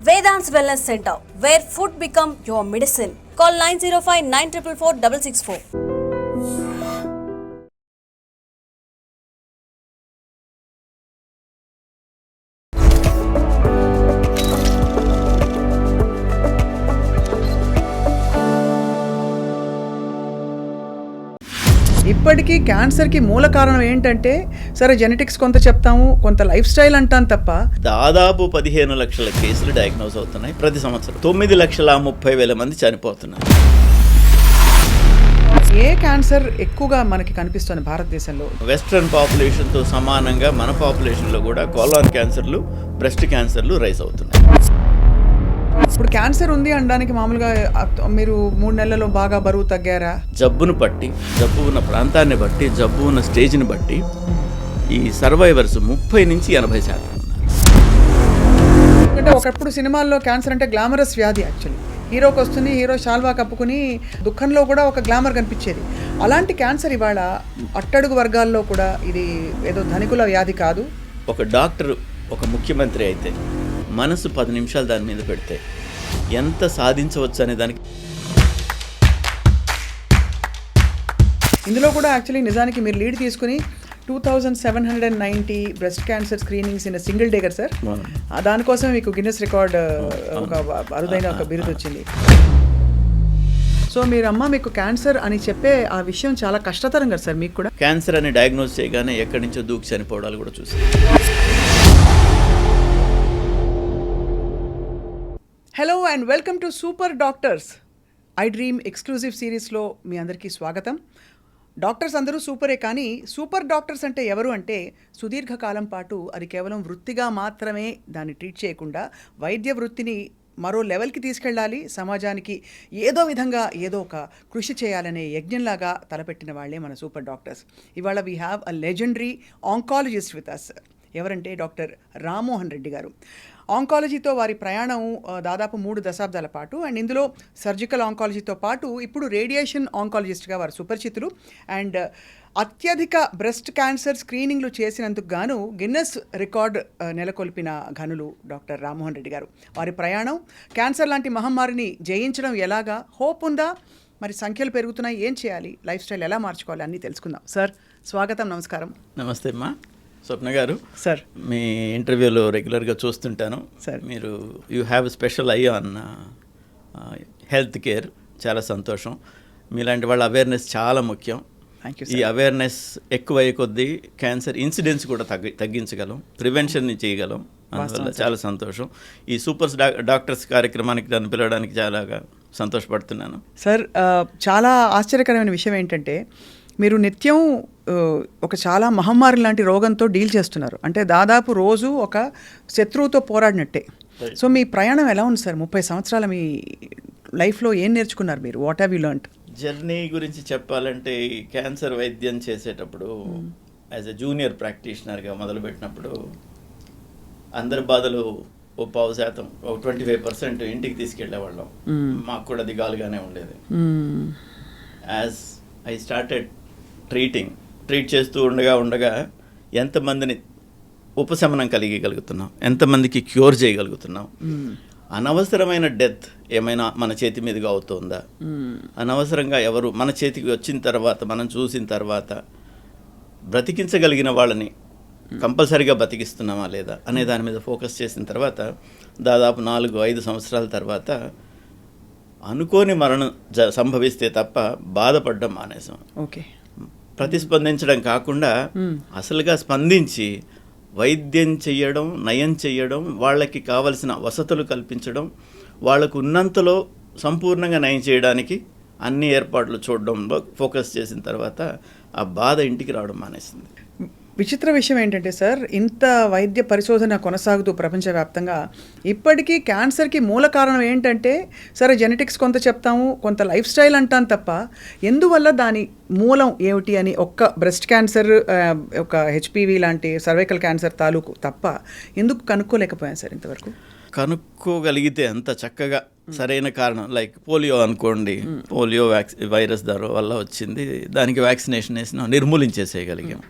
Vedant's Wellness Center, where food become your medicine. Call 905 944 664. ఇప్పటికీ క్యాన్సర్కి మూల కారణం ఏంటంటే సరే జెనెటిక్స్ కొంత చెప్తాము, కొంత లైఫ్ స్టైల్ అంటాం తప్ప దాదాపు 15 లక్షల కేసులు డయాగ్నోస్ అవుతున్నాయి ప్రతి సంవత్సరం. 9,30,000 మంది చనిపోతున్నారు. ఏ క్యాన్సర్ ఎక్కువగా మనకి కనిపిస్తుంది భారతదేశంలో? వెస్ట్రన్ పాపులేషన్తో సమానంగా మన పాపులేషన్లో కూడా కోలాన్ క్యాన్సర్లు, బ్రెస్ట్ క్యాన్సర్లు రైజ్ అవుతున్నాయి. ఇప్పుడు క్యాన్సర్ ఉంది అనడానికి మామూలుగా మీరు 3 నెలల్లో బాగా బరువు తగ్గారా? జబ్బును బట్టి, జబ్బు ఉన్న ప్రాంతాన్ని బట్టి, జబ్బు ఉన్న స్టేజ్ని బట్టి ఈ సర్వైవర్స్ 30 నుంచి 80% ఉన్నారు. అంటే ఒకప్పుడు సినిమాల్లో క్యాన్సర్ అంటే గ్లామరస్ వ్యాధి. యాక్చువల్లీ హీరోకి వస్తుంది, హీరో షాల్వా కప్పుకుని దుఃఖంలో కూడా ఒక గ్లామర్ కనిపించేది. అలాంటి క్యాన్సర్ ఇవాళ అట్టడుగు వర్గాల్లో కూడా ఇది ఏదో ధనికుల వ్యాధి కాదు. ఒక డాక్టర్, ఒక ముఖ్యమంత్రి అయితే మనసు 10 నిమిషాలు దాని మీద పెడితే ఎంత సాధించవచ్చు అనే దానికి. ఇందులో కూడా యాక్చువల్లీ నిజానికి మీరు లీడ్ తీసుకుని 2790 breast cancer screenings in single day కదా సార్? దానికోసం మీకు గిన్నెస్ రికార్డ్ ఒక అరుదైన ఒక బిరుదు వచ్చింది. సో మీకు క్యాన్సర్ అని చెప్పే ఆ విషయం చాలా కష్టతరం కదా సార్ మీకు కూడా? క్యాన్సర్ అని డయాగ్నోస్ చేయగానే ఎక్కడి నుంచో దూకి చనిపోవడాలు కూడా చూసాం. Hello and welcome to super doctors I dream exclusive సిరీస్లో మీ అందరికీ స్వాగతం. డాక్టర్స్ అందరూ సూపరే, కానీ సూపర్ డాక్టర్స్ అంటే ఎవరు అంటే సుదీర్ఘకాలం పాటు అది కేవలం వృత్తిగా మాత్రమే దాన్ని ట్రీట్ చేయకుండా వైద్య వృత్తిని మరో లెవెల్కి తీసుకెళ్ళాలి, సమాజానికి ఏదో విధంగా ఏదో ఒక కృషి చేయాలనే యజ్ఞంలాగా తలపెట్టిన వాళ్ళే మన సూపర్ డాక్టర్స్. ఇవాళ we have a legendary oncologist with us. ఎవరంటే డాక్టర్ రామ్మోహన్ రెడ్డి గారు. ఆంకాలజీతో వారి ప్రయాణం దాదాపు 3 దశాబ్దాల పాటు, అండ్ ఇందులో సర్జికల్ ఆంకాలజీతో పాటు ఇప్పుడు రేడియేషన్ ఆంకాలజిస్ట్గా వారు సుపరిచితులు. అండ్ అత్యధిక బ్రెస్ట్ క్యాన్సర్ స్క్రీనింగ్లు చేసినందుకు గాను గిన్నెస్ రికార్డ్ నెలకొల్పిన ఘనులు డాక్టర్ రామ్మోహన్ రెడ్డి గారు. వారి ప్రయాణం, క్యాన్సర్ లాంటి మహమ్మారిని జయించడం ఎలాగా, హోప్ ఉందా, మరి సంఖ్యలు పెరుగుతున్నాయి, ఏం చేయాలి, లైఫ్ స్టైల్ ఎలా మార్చుకోవాలి అన్నీ తెలుసుకుందాం. సార్ స్వాగతం, నమస్కారం. నమస్తే అమ్మా. స్వప్న గారు, సార్ మీ ఇంటర్వ్యూలో రెగ్యులర్గా చూస్తుంటాను. సార్ మీరు you have special I on health care. చాలా సంతోషం. మీలాంటి వాళ్ళ అవేర్నెస్ చాలా ముఖ్యం. ఈ అవేర్నెస్ ఎక్కువ అయ్యే కొద్దీ క్యాన్సర్ ఇన్సిడెన్స్ కూడా తగ్గించగలం, ప్రివెన్షన్ని చేయగలం. అందువల్ల చాలా సంతోషం. ఈ సూపర్ డాక్టర్స్ కార్యక్రమానికి నన్ను పిలవడానికి చాలా సంతోషపడుతున్నాను. సార్ చాలా ఆశ్చర్యకరమైన విషయం ఏంటంటే మీరు నిత్యం ఒక చాలా మహమ్మారి లాంటి రోగంతో డీల్ చేస్తున్నారు. అంటే దాదాపు రోజు ఒక శత్రువుతో పోరాడినట్టే. సో మీ ప్రయాణం ఎలా ఉంది సార్? 30 సంవత్సరాల మీ లైఫ్లో ఏం నేర్చుకున్నారు మీరు? What have you learned? Journey గురించి చెప్పాలంటే క్యాన్సర్ వైద్యం చేసేటప్పుడు యాజ్ ఎ జూనియర్ ప్రాక్టీషనర్గా మొదలుపెట్టినప్పుడు అందరి బాధలు 15%, 25% ఇంటికి తీసుకెళ్లేవాళ్ళం. మాకు కూడా దిగాలుగానే ఉండేది. యాజ్ ఐ స్టార్టెడ్ ట్రీట్ చేస్తూ ఉండగా ఎంతమందిని ఉపశమనం కలిగగలుగుతున్నాం, ఎంతమందికి క్యూర్ చేయగలుగుతున్నాం, అనవసరమైన డెత్ ఏమైనా మన చేతి మీదుగా అవుతుందా, అనవసరంగా ఎవరు మన చేతికి వచ్చిన తర్వాత, మనం చూసిన తర్వాత బ్రతికించగలిగిన వాళ్ళని కంపల్సరీగా బతికిస్తున్నామా లేదా అనే దాని మీద ఫోకస్ చేసిన తర్వాత దాదాపు 4-5 సంవత్సరాల తర్వాత అనుకోని మరణం సంభవిస్తే తప్ప బాధపడడం మానేసాం. ఓకే, ప్రతిస్పందించడం కాకుండా అసలుగా స్పందించి వైద్యం చేయడం, నయం చేయడం, వాళ్ళకి కావలసిన వసతులు కల్పించడం, వాళ్ళకు ఉన్నంతలో సంపూర్ణంగా నయం చేయడానికి అన్ని ఏర్పాట్లు చూడడంలో ఫోకస్ చేసిన తర్వాత ఆ బాధ ఇంటికి రావడం మానేసింది. విచిత్ర విషయం ఏంటంటే సార్, ఇంత వైద్య పరిశోధన కొనసాగుతూ ప్రపంచవ్యాప్తంగా ఇప్పటికీ క్యాన్సర్కి మూల కారణం ఏంటంటే సరే జెనెటిక్స్ కొంత చెప్తాము, కొంత లైఫ్ స్టైల్ అంటాం తప్ప ఎందువల్ల దాని మూలం ఏమిటి అని ఒక్క బ్రెస్ట్ క్యాన్సర్, ఒక హెచ్పివి లాంటి సర్వైకల్ క్యాన్సర్ తాలూకు తప్ప ఎందుకు కనుక్కోలేకపోయాం సార్ ఇంతవరకు? కనుక్కోగలిగితే అంత చక్కగా సరైన కారణం, లైక్ పోలియో అనుకోండి, పోలియో వైరస్ వల్ల వచ్చింది, దానికి వ్యాక్సినేషన్ వేసినా నిర్మూలించేసేయగలిగాం.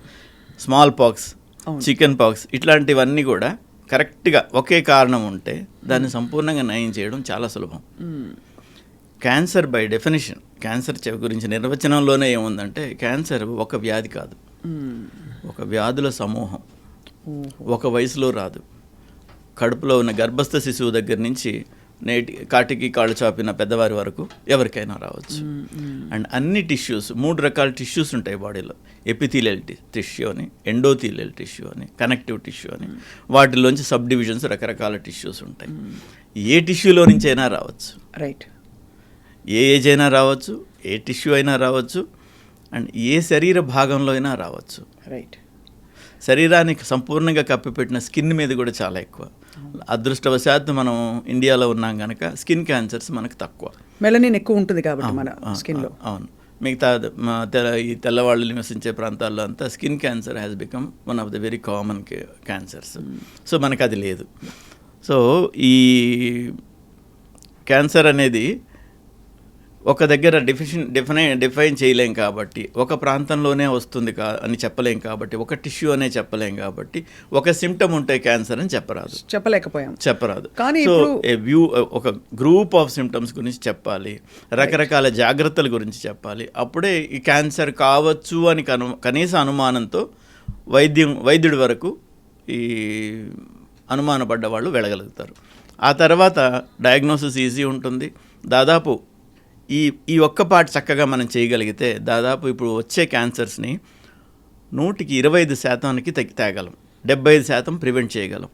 స్మాల్ పాక్స్, చికెన్ పాక్స్ ఇట్లాంటివన్నీ కూడా కరెక్ట్గా ఒకే కారణం ఉంటే దాన్ని సంపూర్ణంగా నయం చేయడం చాలా సులభం. క్యాన్సర్ బై డెఫినేషన్, క్యాన్సర్ గురించి నిర్వచనంలోనే ఏముందంటే క్యాన్సర్ ఒక వ్యాధి కాదు, ఒక వ్యాధుల సమూహం. ఒక వయసులో రాదు. కడుపులో ఉన్న గర్భస్థ శిశువు దగ్గర నుంచి కాటికి కాళ్ళు చాపిన పెద్దవారి వరకు ఎవరికైనా రావచ్చు. అండ్ అన్ని టిష్యూస్, 3 రకాల టిష్యూస్ ఉంటాయి బాడీలో. ఎపిథీలియల్ టిష్యూ అని, ఎండోథీలియల్ టిష్యూ అని, కనెక్టివ్ టిష్యూ అని. వాటిలోంచి సబ్ డివిజన్స్, రకరకాల టిష్యూస్ ఉంటాయి. ఏ టిష్యూలో నుంచి అయినా రావచ్చు. రైట్. ఏ ఏజ్ అయినా రావచ్చు, ఏ టిష్యూ అయినా రావచ్చు, అండ్ ఏ శరీర భాగంలో అయినా రావచ్చు. రైట్. శరీరానికి సంపూర్ణంగా కప్పిపెట్టిన స్కిన్ మీద కూడా చాలా ఎక్కువ. అదృష్టవశాత్తు మనం ఇండియాలో ఉన్నాం కనుక స్కిన్ క్యాన్సర్స్ మనకు తక్కువ. మెలనిన్ ఎక్కువ ఉంటుంది కాబట్టి మన స్కిన్లో. అవును. మిగతా ఈ తెల్లవాళ్ళు నివసించే ప్రాంతాల్లో అంతా skin cancer has become one of the very common cancers. So మనకు అది లేదు. సో ఈ క్యాన్సర్ అనేది ఒక దగ్గర డిఫైన్ చేయలేం కాబట్టి, ఒక ప్రాంతంలోనే వస్తుంది అని చెప్పలేం కాబట్టి, ఒక టిష్యూ అనే చెప్పలేం కాబట్టి, ఒక సిమ్టమ్ ఉంటే క్యాన్సర్ అని చెప్పరాదు. కానీ సో ఒక గ్రూప్ ఆఫ్ సిమ్టమ్స్ గురించి చెప్పాలి, రకరకాల జాగ్రత్తల గురించి చెప్పాలి. అప్పుడే ఈ క్యాన్సర్ కావచ్చు అని కనీస అనుమానంతో వైద్యుడి వరకు ఈ అనుమానపడ్డ వాళ్ళు వెళ్ళగలుగుతారు. ఆ తర్వాత డయాగ్నోసిస్ ఈజీ ఉంటుంది. దాదాపు ఈ ఒక్క పార్ట్ చక్కగా మనం చేయగలిగితే దాదాపు ఇప్పుడు వచ్చే క్యాన్సర్స్ని 125% తేగలం, 75% ప్రివెంట్ చేయగలం.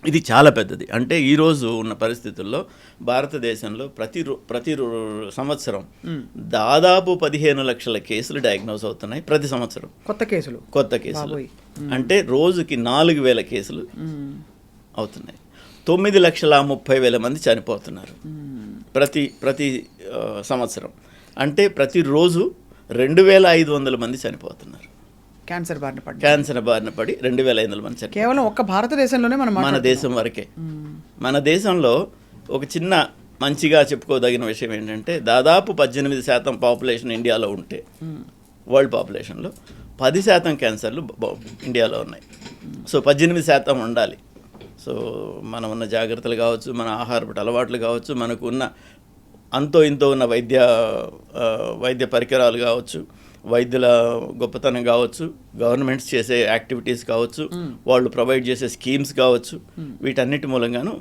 ఇది చాలా పెద్దది. అంటే ఈరోజు ఉన్న పరిస్థితుల్లో భారతదేశంలో ప్రతి సంవత్సరం దాదాపు 15 లక్షల కేసులు డయాగ్నోస్ అవుతున్నాయి ప్రతి సంవత్సరం. కొత్త కేసులు అంటే రోజుకి 4,000 కేసులు అవుతున్నాయి. 9,30,000 మంది చనిపోతున్నారు ప్రతి సంవత్సరం. అంటే ప్రతిరోజు 2,500 మంది చనిపోతున్నారు క్యాన్సర్ బారిన పడి 2,500 మంది చనిపోతున్నారు. కేవలం ఒక్క భారతదేశంలోనే మన దేశం వరకే. మన దేశంలో ఒక చిన్న మంచిగా చెప్పుకోదగిన విషయం ఏంటంటే దాదాపు 18% పాపులేషన్ ఇండియాలో ఉంటే వరల్డ్ పాపులేషన్లో 10% క్యాన్సర్లు ఇండియాలో ఉన్నాయి. సో 18% ఉండాలి. సో మనం ఉన్న జాగ్రత్తలు కావచ్చు, మన ఆహారపు అలవాట్లు కావచ్చు, మనకు ఉన్న అంతో ఇంతో ఉన్న వైద్య పరికరాలు కావచ్చు, వైద్యుల గొప్పతనం కావచ్చు, గవర్నమెంట్స్ చేసే యాక్టివిటీస్ కావచ్చు, వాళ్ళు ప్రొవైడ్ చేసే స్కీమ్స్ కావచ్చు, వీటన్నిటి మూలంగాను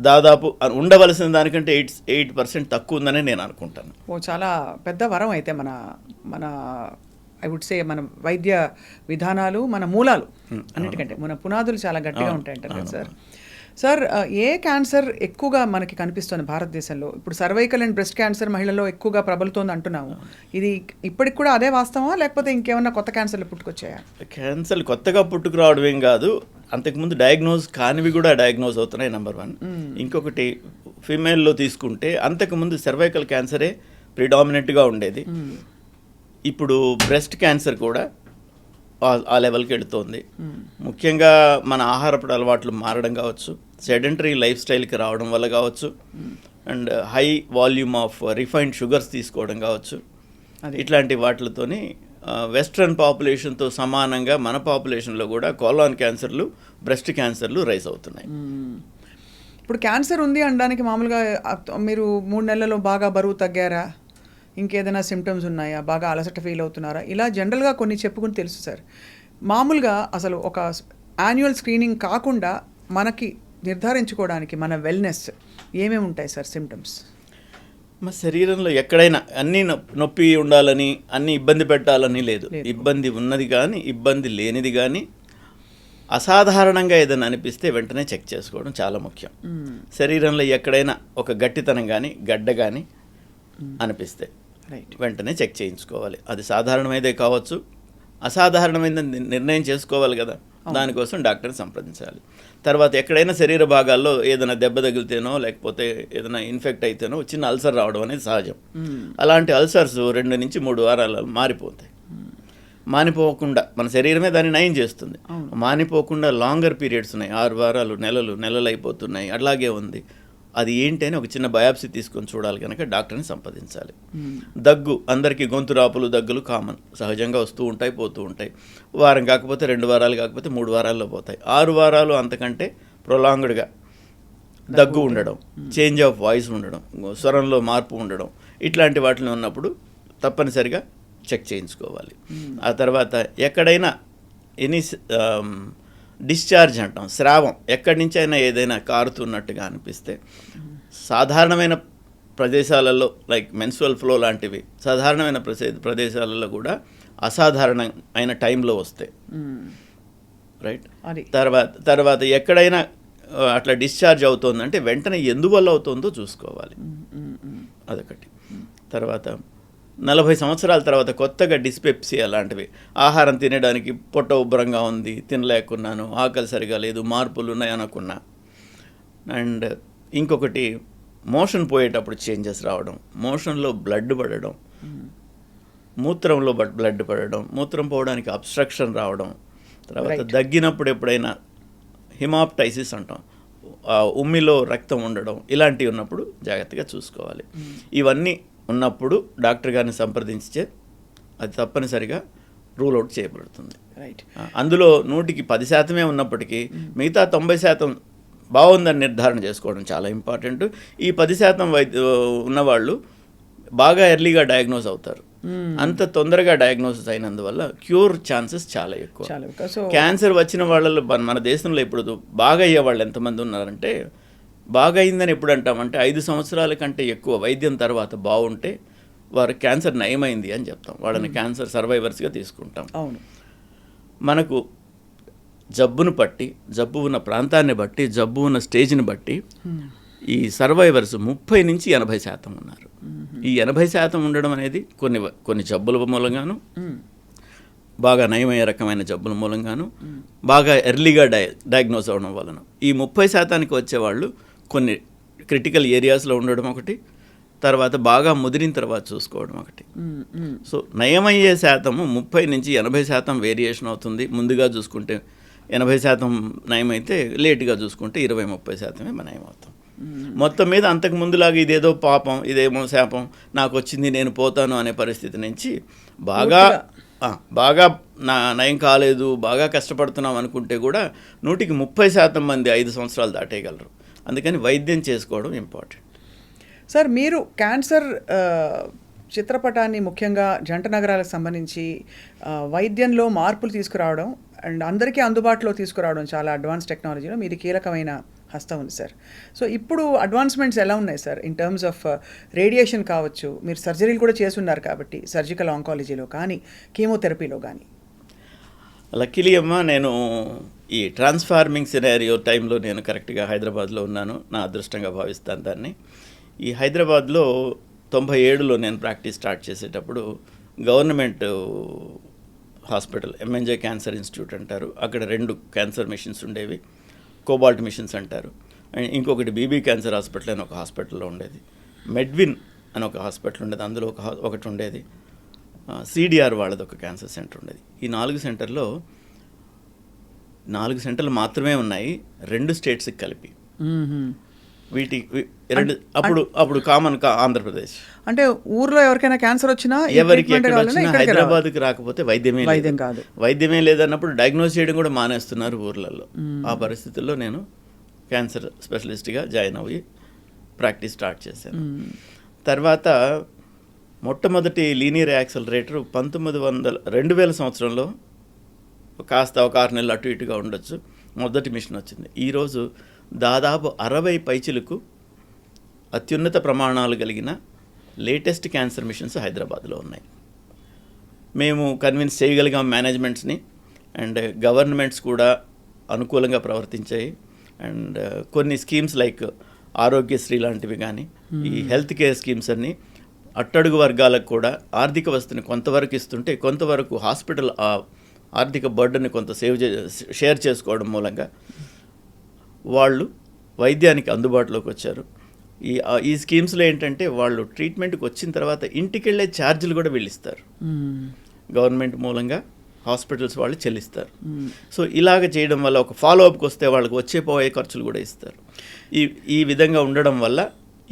దాదాపు ఉండవలసిన దానికంటే 8% తక్కువ ఉందని నేను అనుకుంటాను. చాలా పెద్ద వరం అయితే మన ఐ వుడ్ సే మన వైద్య విధానాలు, మన మూలాలు అన్నిటికంటే మన పునాదులు చాలా గట్టిగా ఉంటాయంటారు కదా సార్. సార్, ఏ క్యాన్సర్ ఎక్కువగా మనకి కనిపిస్తుంది భారతదేశంలో? ఇప్పుడు సర్వైకల్ అండ్ బ్రెస్ట్ క్యాన్సర్ మహిళల్లో ఎక్కువగా ప్రబలుతోంది అంటున్నాము. ఇది ఇప్పటికి కూడా అదే వాస్తవమా, లేకపోతే ఇంకేమన్నా కొత్త క్యాన్సర్లు పుట్టుకొచ్చాయా? క్యాన్సర్లు కొత్తగా పుట్టుకురావడం ఏం కాదు, అంతకుముందు డయాగ్నోజ్ కానివి కూడా డయాగ్నోజ్ అవుతున్నాయి, నెంబర్ 1. ఇంకొకటి ఫీమేల్లో తీసుకుంటే అంతకుముందు సర్వైకల్ క్యాన్సరే ప్రిడామినెంట్గా ఉండేది. ఇప్పుడు బ్రెస్ట్ క్యాన్సర్ కూడా ఆ లెవెల్కి వెళుతోంది. ముఖ్యంగా మన ఆహారపు అలవాట్లు మారడం కావచ్చు, సెడెంటరీ లైఫ్ స్టైల్కి రావడం వల్ల కావచ్చు, and high volume of refined sugars తీసుకోవడం కావచ్చు, ఇట్లాంటి వాటితోని వెస్ట్రన్ పాపులేషన్తో సమానంగా మన పాపులేషన్లో కూడా కోలాన్ క్యాన్సర్లు, బ్రెస్ట్ క్యాన్సర్లు రైజ్ అవుతున్నాయి. ఇప్పుడు క్యాన్సర్ ఉంది అనడానికి మామూలుగా మీరు 3 నెలల్లో బాగా బరువు తగ్గారా, ఇంకేదైనా సిమ్టమ్స్ ఉన్నాయా, బాగా అలసట ఫీల్ అవుతున్నారా, ఇలా జనరల్గా కొన్ని చెప్పుకుని తెలుసు సార్. మామూలుగా అసలు ఒక యాన్యువల్ స్క్రీనింగ్ కాకుండా మనకి నిర్ధారించుకోవడానికి మన వెల్నెస్ ఏమేమి ఉంటాయి సార్ సిమ్టమ్స్? మా శరీరంలో ఎక్కడైనా అన్నీ నొప్పి ఉండాలని, అన్నీ ఇబ్బంది పెట్టాలని లేదు. ఇబ్బంది ఉన్నది కానీ, ఇబ్బంది లేనిది కానీ, అసాధారణంగా ఏదైనా అనిపిస్తే వెంటనే చెక్ చేసుకోవడం చాలా ముఖ్యం. శరీరంలో ఎక్కడైనా ఒక గట్టితనం కానీ, గడ్డ కానీ అనిపిస్తే వెంటనే చెక్ చేయించుకోవాలి. అది సాధారణమైనదే కావచ్చు, అసాధారణమైనది నిర్ణయం చేసుకోవాలి కదా, దానికోసం డాక్టర్ని సంప్రదించాలి. తర్వాత ఎక్కడైనా శరీర భాగాల్లో ఏదైనా దెబ్బ తగిలితేనో లేకపోతే ఏదైనా ఇన్ఫెక్ట్ అయితేనో చిన్న అల్సర్ రావడం అనేది సహజం. అలాంటి అల్సర్స్ 2 నుంచి 3 వారాలలో మారిపోతాయి. మానిపోకుండా మన శరీరమే దాన్ని నయం చేస్తుంది. మానిపోకుండా లాంగర్ పీరియడ్స్ ఉన్నాయి, 6 వారాలు, నెలలు అయిపోతున్నాయి, అలాగే ఉంది. అది ఏంటి అని ఒక చిన్న బయాప్సీ తీసుకొని చూడాలి కనుక డాక్టర్ని సంప్రదించాలి. దగ్గు, అందరికీ గొంతు రాపులు, దగ్గులు కామన్, సహజంగా వస్తూ ఉంటాయి, పోతూ ఉంటాయి. వారం కాకపోతే 2 వారాలు, కాకపోతే 3 వారాల్లో పోతాయి. 6 వారాలు అంతకంటే ప్రొలాంగ్డ్గా దగ్గు ఉండడం, చేంజ్ ఆఫ్ వాయిస్ ఉండడం, స్వరంలో మార్పు ఉండడం, ఇట్లాంటి వాటిలో ఉన్నప్పుడు తప్పనిసరిగా చెక్ చేయించుకోవాలి. ఆ తర్వాత ఎక్కడైనా ఎనీ డిశ్చార్జ్ అంటాం, స్రావం ఎక్కడి నుంచి అయినా ఏదైనా కారుతున్నట్టుగా అనిపిస్తే సాధారణమైన ప్రదేశాలలో లైక్ మెన్సువల్ ఫ్లో లాంటివి సాధారణమైన ప్రదేశాలలో కూడా అసాధారణమైన టైంలో వస్తాయి, రైట్. తర్వాత ఎక్కడైనా అట్లా డిశ్చార్జ్ అవుతుందంటే వెంటనే ఎందువల్ల అవుతుందో చూసుకోవాలి, అదొకటి. తర్వాత 40 సంవత్సరాల తర్వాత కొత్తగా డిస్పెప్సీ అలాంటివి, ఆహారం తినడానికి పొట్ట ఉబ్బరంగా ఉంది, తినలేకున్నాను, ఆకలి సరిగా లేదు, మార్పులు ఉన్నాయి అనుకున్నా. అండ్ ఇంకొకటి మోషన్ పోయేటప్పుడు చేంజెస్ రావడం, మోషన్లో బ్లడ్ పడడం, మూత్రంలో బ్లడ్ పడడం, మూత్రం పోవడానికి అబ్స్ట్రక్షన్ రావడం, తర్వాత దగ్గినప్పుడు ఎప్పుడైనా హిమాప్టైసిస్ అంటాం, ఉమ్మిలో రక్తం ఉండడం, ఇలాంటివి ఉన్నప్పుడు జాగ్రత్తగా చూసుకోవాలి. ఇవన్నీ ఉన్నప్పుడు డాక్టర్ గారిని సంప్రదించితే అది తప్పనిసరిగా రూల్ అవుట్ చేయబడుతుంది, రైట్. అందులో 100కి 10% ఉన్నప్పటికీ మిగతా 90% బాగుందని నిర్ధారణ చేసుకోవడం చాలా ఇంపార్టెంట్. ఈ 10% ఉన్నవాళ్ళు బాగా ఎర్లీగా డయాగ్నోస్ అవుతారు. అంత తొందరగా డయాగ్నోసిస్ అయినందువల్ల క్యూర్ ఛాన్సెస్ చాలా ఎక్కువ. క్యాన్సర్ వచ్చిన వాళ్ళలో మన దేశంలో ఇప్పుడు బాగా అయ్యే వాళ్ళు ఎంతమంది ఉన్నారంటే, బాగా అయిందని ఎప్పుడు అంటామంటే 5 సంవత్సరాల కంటే ఎక్కువ వైద్యం తర్వాత బాగుంటే వారు క్యాన్సర్ నయమైంది అని చెప్తాం, వాళ్ళని క్యాన్సర్ సర్వైవర్స్గా తీసుకుంటాం. అవును, మనకు జబ్బును బట్టి, జబ్బు ఉన్న ప్రాంతాన్ని బట్టి, జబ్బు ఉన్న స్టేజ్ని బట్టి ఈ సర్వైవర్స్ 30 నుంచి 80% ఉన్నారు. ఈ 80% ఉండడం అనేది కొన్ని జబ్బుల మూలంగాను, బాగా నయమయ్యే రకమైన జబ్బుల మూలంగాను, బాగా ఎర్లీగా డయాగ్నోస్ అవ్వడం వలన. ఈ 30%కి వచ్చేవాళ్ళు కొన్ని క్రిటికల్ ఏరియాస్లో ఉండడం ఒకటి, తర్వాత బాగా ముదిరిన తర్వాత చూసుకోవడం ఒకటి. సో నయమయ్యే శాతము 30 నుంచి 80% వేరియేషన్ అవుతుంది. ముందుగా చూసుకుంటే 80% నయమైతే, లేటుగా చూసుకుంటే 20-30% నయమవుతాం. మొత్తం మీద అంతకు ముందులాగా ఇదేదో పాపం, ఇదేమో శాపం, నాకు వచ్చింది నేను పోతాను అనే పరిస్థితి నుంచి బాగా నయం కాలేదు, బాగా కష్టపడుతున్నాం అనుకుంటే కూడా 100కి 30% మంది 5 సంవత్సరాలు దాటేయగలరు. అందుకని వైద్యం చేసుకోవడం ఇంపార్టెంట్. సార్, మీరు క్యాన్సర్ చిత్రపటాన్ని ముఖ్యంగా జంట నగరాలకు సంబంధించి వైద్యంలో మార్పులు తీసుకురావడం అండ్ అందరికీ అందుబాటులో తీసుకురావడం, చాలా అడ్వాన్స్ టెక్నాలజీలో మీది కీలకమైన హస్తం ఉంది సార్. సో ఇప్పుడు అడ్వాన్స్మెంట్స్ ఎలా ఉన్నాయి sir in terms of radiation కావచ్చు, మీరు సర్జరీలు కూడా చేస్తున్నారు కాబట్టి సర్జికల్ ఆంకాలజీలో కానీ కీమోథెరపీలో కానీ? లక్కీలీ అమ్మ, నేను ఈ ట్రాన్స్ఫార్మింగ్ సినారియో టైంలో నేను కరెక్ట్గా హైదరాబాద్లో ఉన్నాను, నా అదృష్టంగా భావిస్తాను దాన్ని. ఈ హైదరాబాద్లో 97లో నేను ప్రాక్టీస్ స్టార్ట్ చేసేటప్పుడు government hospital MNJ cancer institute అంటారు, అక్కడ 2 క్యాన్సర్ మిషన్స్ ఉండేవి, కోబాల్ట్ మిషన్స్ అంటారు. అండ్ ఇంకొకటి బీబీ క్యాన్సర్ హాస్పిటల్ అని ఒక హాస్పిటల్లో ఉండేది, మెడ్విన్ అని ఒక హాస్పిటల్ ఉండేది, అందులో ఒకటి ఉండేది, సిడిఆర్ వాళ్ళది ఒక క్యాన్సర్ సెంటర్ ఉండేది. ఈ 4 సెంటర్లో 4 సెంటర్లు మాత్రమే ఉన్నాయి 2 స్టేట్స్కి కలిపి. అప్పుడు కామన్ ఆంధ్రప్రదేశ్ అంటే ఊర్లో ఎవరికైనా క్యాన్సర్ వచ్చినా, ఎవరికి ఎక్కడ వచ్చినా హైదరాబాద్కి రాకపోతే వైద్యమే లేదన్నప్పుడు డయాగ్నోస్ చేయడం కూడా మానేస్తున్నారు ఊర్లలో. ఆ పరిస్థితుల్లో నేను క్యాన్సర్ స్పెషలిస్ట్గా జాయిన్ అయ్యి ప్రాక్టీస్ స్టార్ట్ చేశాను. తర్వాత మొట్టమొదటి లీనియర్ యాక్సలరేటర్ 2000 సంవత్సరంలో కాస్త ఒక 6 నెలలు అటు ఇటుగా ఉండొచ్చు, మొదటి మిషన్ వచ్చింది. ఈరోజు దాదాపు 60 పైచిలకు అత్యున్నత ప్రమాణాలు కలిగిన లేటెస్ట్ క్యాన్సర్ మిషన్స్ హైదరాబాద్లో ఉన్నాయి. మేము కన్విన్స్ చేయగలిగాం మేనేజ్మెంట్స్ని, అండ్ గవర్నమెంట్స్ కూడా అనుకూలంగా ప్రవర్తించాయి. అండ్ కొన్ని స్కీమ్స్ లైక్ ఆరోగ్యశ్రీ లాంటివి కానీ, ఈ హెల్త్ కేర్ స్కీమ్స్ అన్నీ అట్టడుగు వర్గాలకు కూడా ఆర్థిక వసతిని కొంతవరకు ఇస్తుంటే, కొంతవరకు హాస్పిటల్ ఆర్థిక బర్డన్ని కొంత షేర్ చేసుకోవడం మూలంగా వాళ్ళు వైద్యానికి అందుబాటులోకి వచ్చారు. ఈ స్కీమ్స్లో ఏంటంటే వాళ్ళు ట్రీట్మెంట్కి వచ్చిన తర్వాత ఇంటికి వెళ్ళే ఛార్జీలు కూడా వీళ్ళు ఇస్తారు, గవర్నమెంట్ మూలంగా హాస్పిటల్స్ వాళ్ళు చెల్లిస్తారు. సో ఇలాగ చేయడం వల్ల ఒక ఫాలోఅప్కి వస్తే వాళ్ళకి వచ్చే పోయే ఖర్చులు కూడా ఇస్తారు. ఈ విధంగా ఉండడం వల్ల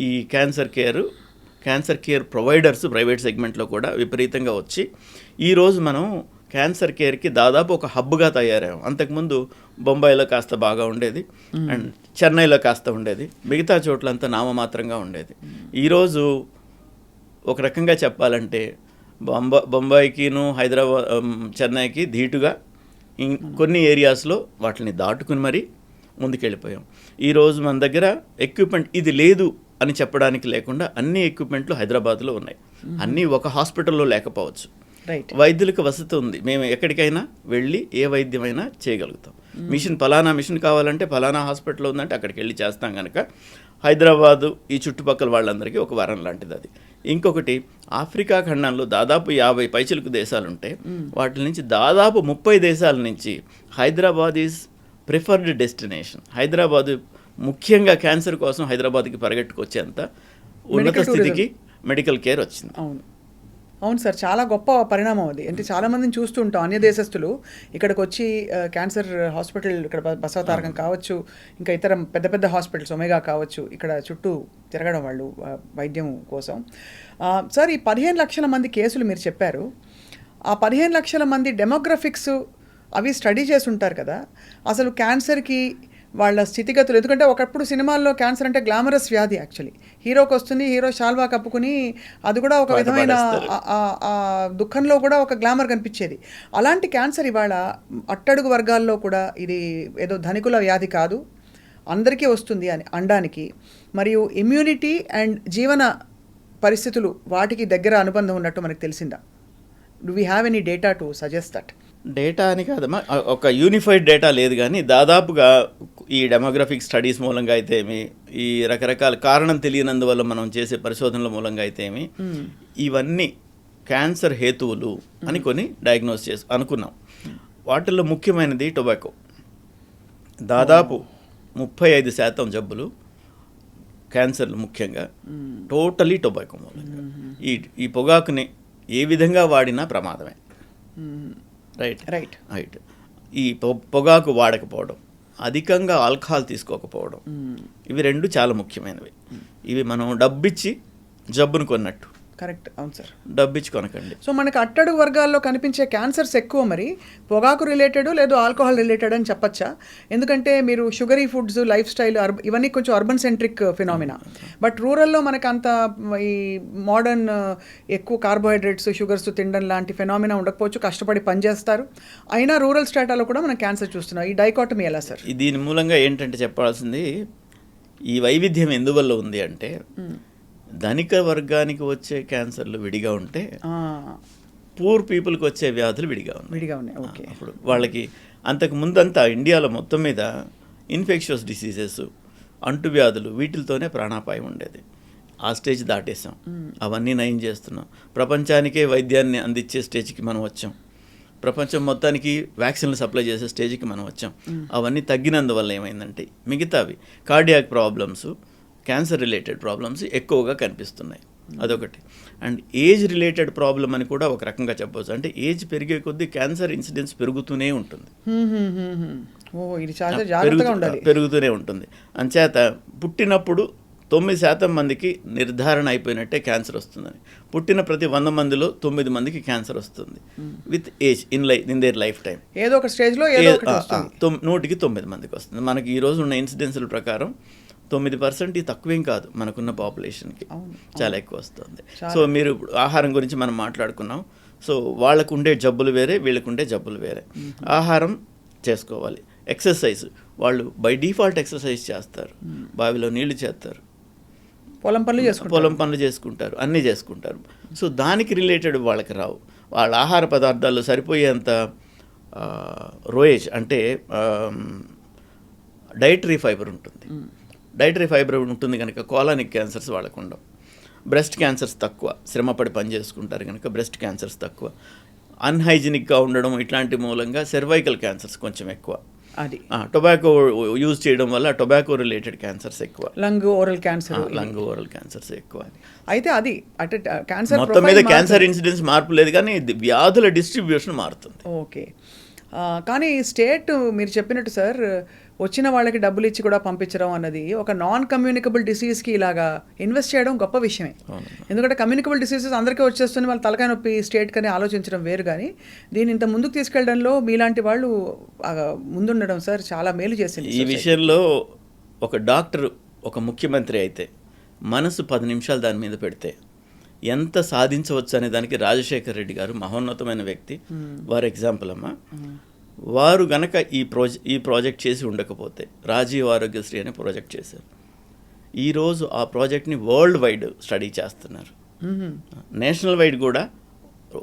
ఈ క్యాన్సర్ కేర్ ప్రొవైడర్స్ ప్రైవేట్ సెగ్మెంట్లో కూడా విపరీతంగా వచ్చి ఈరోజు మనం క్యాన్సర్ కేర్కి దాదాపు ఒక హబ్గా తయారయ్యాం. అంతకుముందు బొంబాయిలో కాస్త బాగా ఉండేది, అండ్ చెన్నైలో కాస్త ఉండేది, మిగతా చోట్లంతా నామమాత్రంగా ఉండేది. ఈరోజు ఒక రకంగా చెప్పాలంటే బొంబాయికిను హైదరాబాద్ చెన్నైకి ధీటుగా కొన్ని ఏరియాస్లో వాటిని దాటుకుని మరీ ముందుకెళ్ళిపోయాం. ఈరోజు మన దగ్గర ఎక్విప్మెంట్ ఇది లేదు అని చెప్పడానికి లేకుండా అన్ని ఎక్విప్మెంట్లు హైదరాబాద్లో ఉన్నాయి. అన్నీ ఒక హాస్పిటల్లో లేకపోవచ్చు, వైద్యులకు వసతి ఉంది. మేము ఎక్కడికైనా వెళ్ళి ఏ వైద్యమైనా చేయగలుగుతాం. మిషన్ ఫలానా మిషన్ కావాలంటే ఫలానా హాస్పిటల్ ఉందంటే అక్కడికి వెళ్ళి చేస్తాం కనుక హైదరాబాదు ఈ చుట్టుపక్కల వాళ్ళందరికీ ఒక వరం లాంటిది అది. ఇంకొకటి, ఆఫ్రికా ఖండంలో దాదాపు 50 పైచిలకు దేశాలు ఉంటాయి. వాటి నుంచి దాదాపు 30 దేశాల నుంచి Hyderabad is preferred destination. Hyderabad ముఖ్యంగా క్యాన్సర్ కోసం హైదరాబాద్కి పరిగెట్టుకొచ్చేంత ఉన్నత స్థితికి మెడికల్ కేర్ వచ్చింది. అవును సార్, చాలా గొప్ప పరిణామం అది. అంటే చాలామందిని చూస్తుంటాం, అన్య దేశస్తులు ఇక్కడికి వచ్చి క్యాన్సర్ హాస్పిటల్, ఇక్కడ బసవతారకం కావచ్చు, ఇంకా ఇతర పెద్ద పెద్ద హాస్పిటల్స్ ఒమేగా కావచ్చు, ఇక్కడ చుట్టూ తిరగడం వాళ్ళు వైద్యం కోసం. సార్, ఈ 15 లక్షల మంది కేసులు మీరు చెప్పారు. ఆ 15 లక్షల మంది డెమోగ్రఫిక్స్ అవి స్టడీ చేసి ఉంటారు కదా, అసలు క్యాన్సర్కి వాళ్ళ స్థితిగతులు. ఎందుకంటే ఒకప్పుడు సినిమాల్లో క్యాన్సర్ అంటే గ్లామరస్ వ్యాధి. యాక్చువల్లీ హీరోకి వస్తుంది, హీరో షాల్వా కప్పుకుని అది కూడా ఒక విధమైన దుఃఖంలో కూడా ఒక గ్లామర్ కనిపించేది. అలాంటి క్యాన్సర్ ఇవాళ అట్టడుగు వర్గాల్లో కూడా ఇది ఏదో ధనికుల వ్యాధి కాదు, అందరికీ వస్తుంది అని అనడానికి, మరియు ఇమ్యూనిటీ అండ్ జీవన పరిస్థితులు వాటికి దగ్గర అనుబంధం ఉన్నట్టు మనకు తెలిసిందా? Do we have any data to suggest that? Data అని కాదమ్మా, ఒక యూనిఫైడ్ డేటా లేదు, కానీ దాదాపుగా ఈ డెమోగ్రఫిక్ స్టడీస్ మూలంగా అయితేమి, ఈ రకరకాల కారణం తెలియనందువల్ల మనం చేసే పరిశోధనల మూలంగా అయితేమి, ఇవన్నీ క్యాన్సర్ హేతువులు అని కొన్ని డయాగ్నోస్ చేసి అనుకున్నాం. వాటిల్లో ముఖ్యమైనది టొబాకో. దాదాపు 35% జబ్బులు క్యాన్సర్లు ముఖ్యంగా టోటలీ టొబాకో మూలంగా. ఈ పొగాకుని ఏ విధంగా వాడినా ప్రమాదమే. రైట్. ఈ పొగాకు వాడకపోవడం, అధికంగా ఆల్కహాల్ తీసుకోకపోవడం, ఇవి రెండు చాలా ముఖ్యమైనవి. ఇవి మనం డబ్బిచ్చి జబ్బును కొన్నట్టు. కరెక్ట్. అవును సార్, డబ్బిచ్చి కొనకండి. సో మనకు అట్టడుగు వర్గాల్లో కనిపించే క్యాన్సర్స్ ఎక్కువ మరి పొగాకు రిలేటెడ్ లేదు ఆల్కహాల్ రిలేటెడ్ అని చెప్పచ్చా? ఎందుకంటే మీరు షుగరీ ఫుడ్స్, లైఫ్ స్టైల్ ఇవన్నీ కొంచెం అర్బన్ సెంట్రిక్ ఫినామినా. బట్ రూరల్లో మనకు అంత ఈ మోడర్న్ ఎక్కువ కార్బోహైడ్రేట్స్, షుగర్స్ తినడం లాంటి ఫినామినా ఉండకపోవచ్చు, కష్టపడి పనిచేస్తారు, అయినా రూరల్ స్టేటాలో కూడా మనం క్యాన్సర్ చూస్తున్నాం. ఈ డైకాటమీ ఎలా సార్? దీని మూలంగా ఏంటంటే చెప్పాల్సింది, ఈ వైవిధ్యం ఎందువల్ల ఉంది అంటే, ధనిక వర్గానికి వచ్చే క్యాన్సర్లు విడిగా ఉంటే పూర్ పీపుల్కి వచ్చే వ్యాధులు విడిగా ఉన్నాయి. ఓకే. అప్పుడు వాళ్ళకి అంతకు ముందంతా ఇండియాలో మొత్తం మీద ఇన్ఫెక్షియస్ డిసీజెస్, అంటువ్యాధులు, వీటితోనే ప్రాణాపాయం ఉండేది. ఆ స్టేజ్ దాటేసాం, అవన్నీ నయం చేస్తున్నాం. ప్రపంచానికే వైద్యాన్ని అందించే స్టేజ్కి మనం వచ్చాం. ప్రపంచం మొత్తానికి వ్యాక్సిన్లు సప్లై చేసే స్టేజ్కి మనం వచ్చాం. అవన్నీ తగ్గినందువల్ల ఏమైందంటే మిగతావి cardiac problems, cancer related problems ఎక్కువగా కనిపిస్తున్నాయి. అదొకటి. అండ్ ఏజ్ రిలేటెడ్ ప్రాబ్లం అని కూడా ఒక రకంగా చెప్పవచ్చు. అంటే ఏజ్ పెరిగే కొద్దీ క్యాన్సర్ ఇన్సిడెన్స్ పెరుగుతూనే ఉంటుంది. పెరుగుతూనే ఉంటుంది. అంచేత పుట్టినప్పుడు 9% మందికి నిర్ధారణ అయిపోయినట్టే క్యాన్సర్ వస్తుందని. పుట్టిన ప్రతి 100 మందిలో 9 మందికి క్యాన్సర్ వస్తుంది with age in their life time. ఏదో ఒక స్టేజ్లో 100కి 9 మందికి వస్తుంది. మనకి ఈరోజు ఉన్న ఇన్సిడెన్స్ల ప్రకారం 9% తక్కువేం కాదు, మనకున్న పాపులేషన్కి చాలా ఎక్కువ వస్తుంది. సో మీరు ఆహారం గురించి మనం మాట్లాడుకున్నాం. సో వాళ్ళకు ఉండే జబ్బులు వేరే, వీళ్ళకు ఉండే జబ్బులు వేరే. ఆహారం చేసుకోవాలి. ఎక్సర్సైజ్, వాళ్ళు బై డిఫాల్ట్ ఎక్సర్సైజ్ చేస్తారు, బావిలో నీళ్లు చేస్తారు, పొలం పనులు చేసుకుంటారు, అన్నీ చేసుకుంటారు. సో దానికి రిలేటెడ్ వాళ్ళకి రావు. వాళ్ళ ఆహార పదార్థాల్లో సరిపోయేంత రోయేజ్ అంటే డైటరీ ఫైబర్ ఉంటుంది. డైటరీ ఫైబర్ ఉంటుంది కనుక కోలానిక్ క్యాన్సర్స్ వాళ్ళకు ఉండవు. బ్రెస్ట్ క్యాన్సర్స్ తక్కువ, శ్రమపడి పని చేసుకుంటారు కనుక బ్రెస్ట్ క్యాన్సర్స్ తక్కువ. అన్హైజీనిక్గా ఉండడం ఇట్లాంటి మూలంగా సర్వైకల్ క్యాన్సర్స్ కొంచెం ఎక్కువ. అది టొబాకో యూజ్ చేయడం వల్ల టొబాకో రిలేటెడ్ క్యాన్సర్స్ ఎక్కువ. లంగ్ ఓరల్ క్యాన్సర్స్ ఎక్కువ. అయితే అది అంటే క్యాన్సర్ మొత్తం మీద క్యాన్సర్ ఇన్సిడెన్స్ మార్పు లేదు, కానీ వ్యాధుల డిస్ట్రిబ్యూషన్ మారుతుంది. ఓకే. కానీ స్టేట్ మీరు చెప్పినట్టు సార్ వచ్చిన వాళ్ళకి డబ్బులు ఇచ్చి కూడా పంపించడం అన్నది ఒక నాన్ కమ్యూనికబుల్ డిసీజ్కి ఇలాగా ఇన్వెస్ట్ చేయడం గొప్ప విషయమే. ఎందుకంటే కమ్యూనికబుల్ డిసీజెస్ అందరికీ వచ్చేస్తుంది, వాళ్ళ తలకాయ నొప్పి స్టేట్ కని ఆలోచించడం వేరు. కానీ దీన్ని ఇంత ముందుకు తీసుకెళ్లడంలో మీలాంటి వాళ్ళు ముందుండడం సార్ చాలా మేలు చేసింది. ఈ విషయంలో ఒక డాక్టర్ ఒక ముఖ్యమంత్రి అయితే మనసు 10 నిమిషాలు దాని మీద పెడితే ఎంత సాధించవచ్చు అనే దానికి రాజశేఖర్ రెడ్డి గారు మహోన్నతమైన వ్యక్తి, వారు ఎగ్జాంపుల్ అమ్మా. వారు గనక ఈ ప్రాజెక్ట్ చేసి ఉండకపోతే రాజీవ్ ఆరోగ్యశ్రీ అనే ప్రాజెక్ట్ చేశారు. ఈరోజు ఆ ప్రాజెక్ట్ని వరల్డ్ వైడ్ స్టడీ చేస్తున్నారు. నేషనల్ వైడ్ కూడా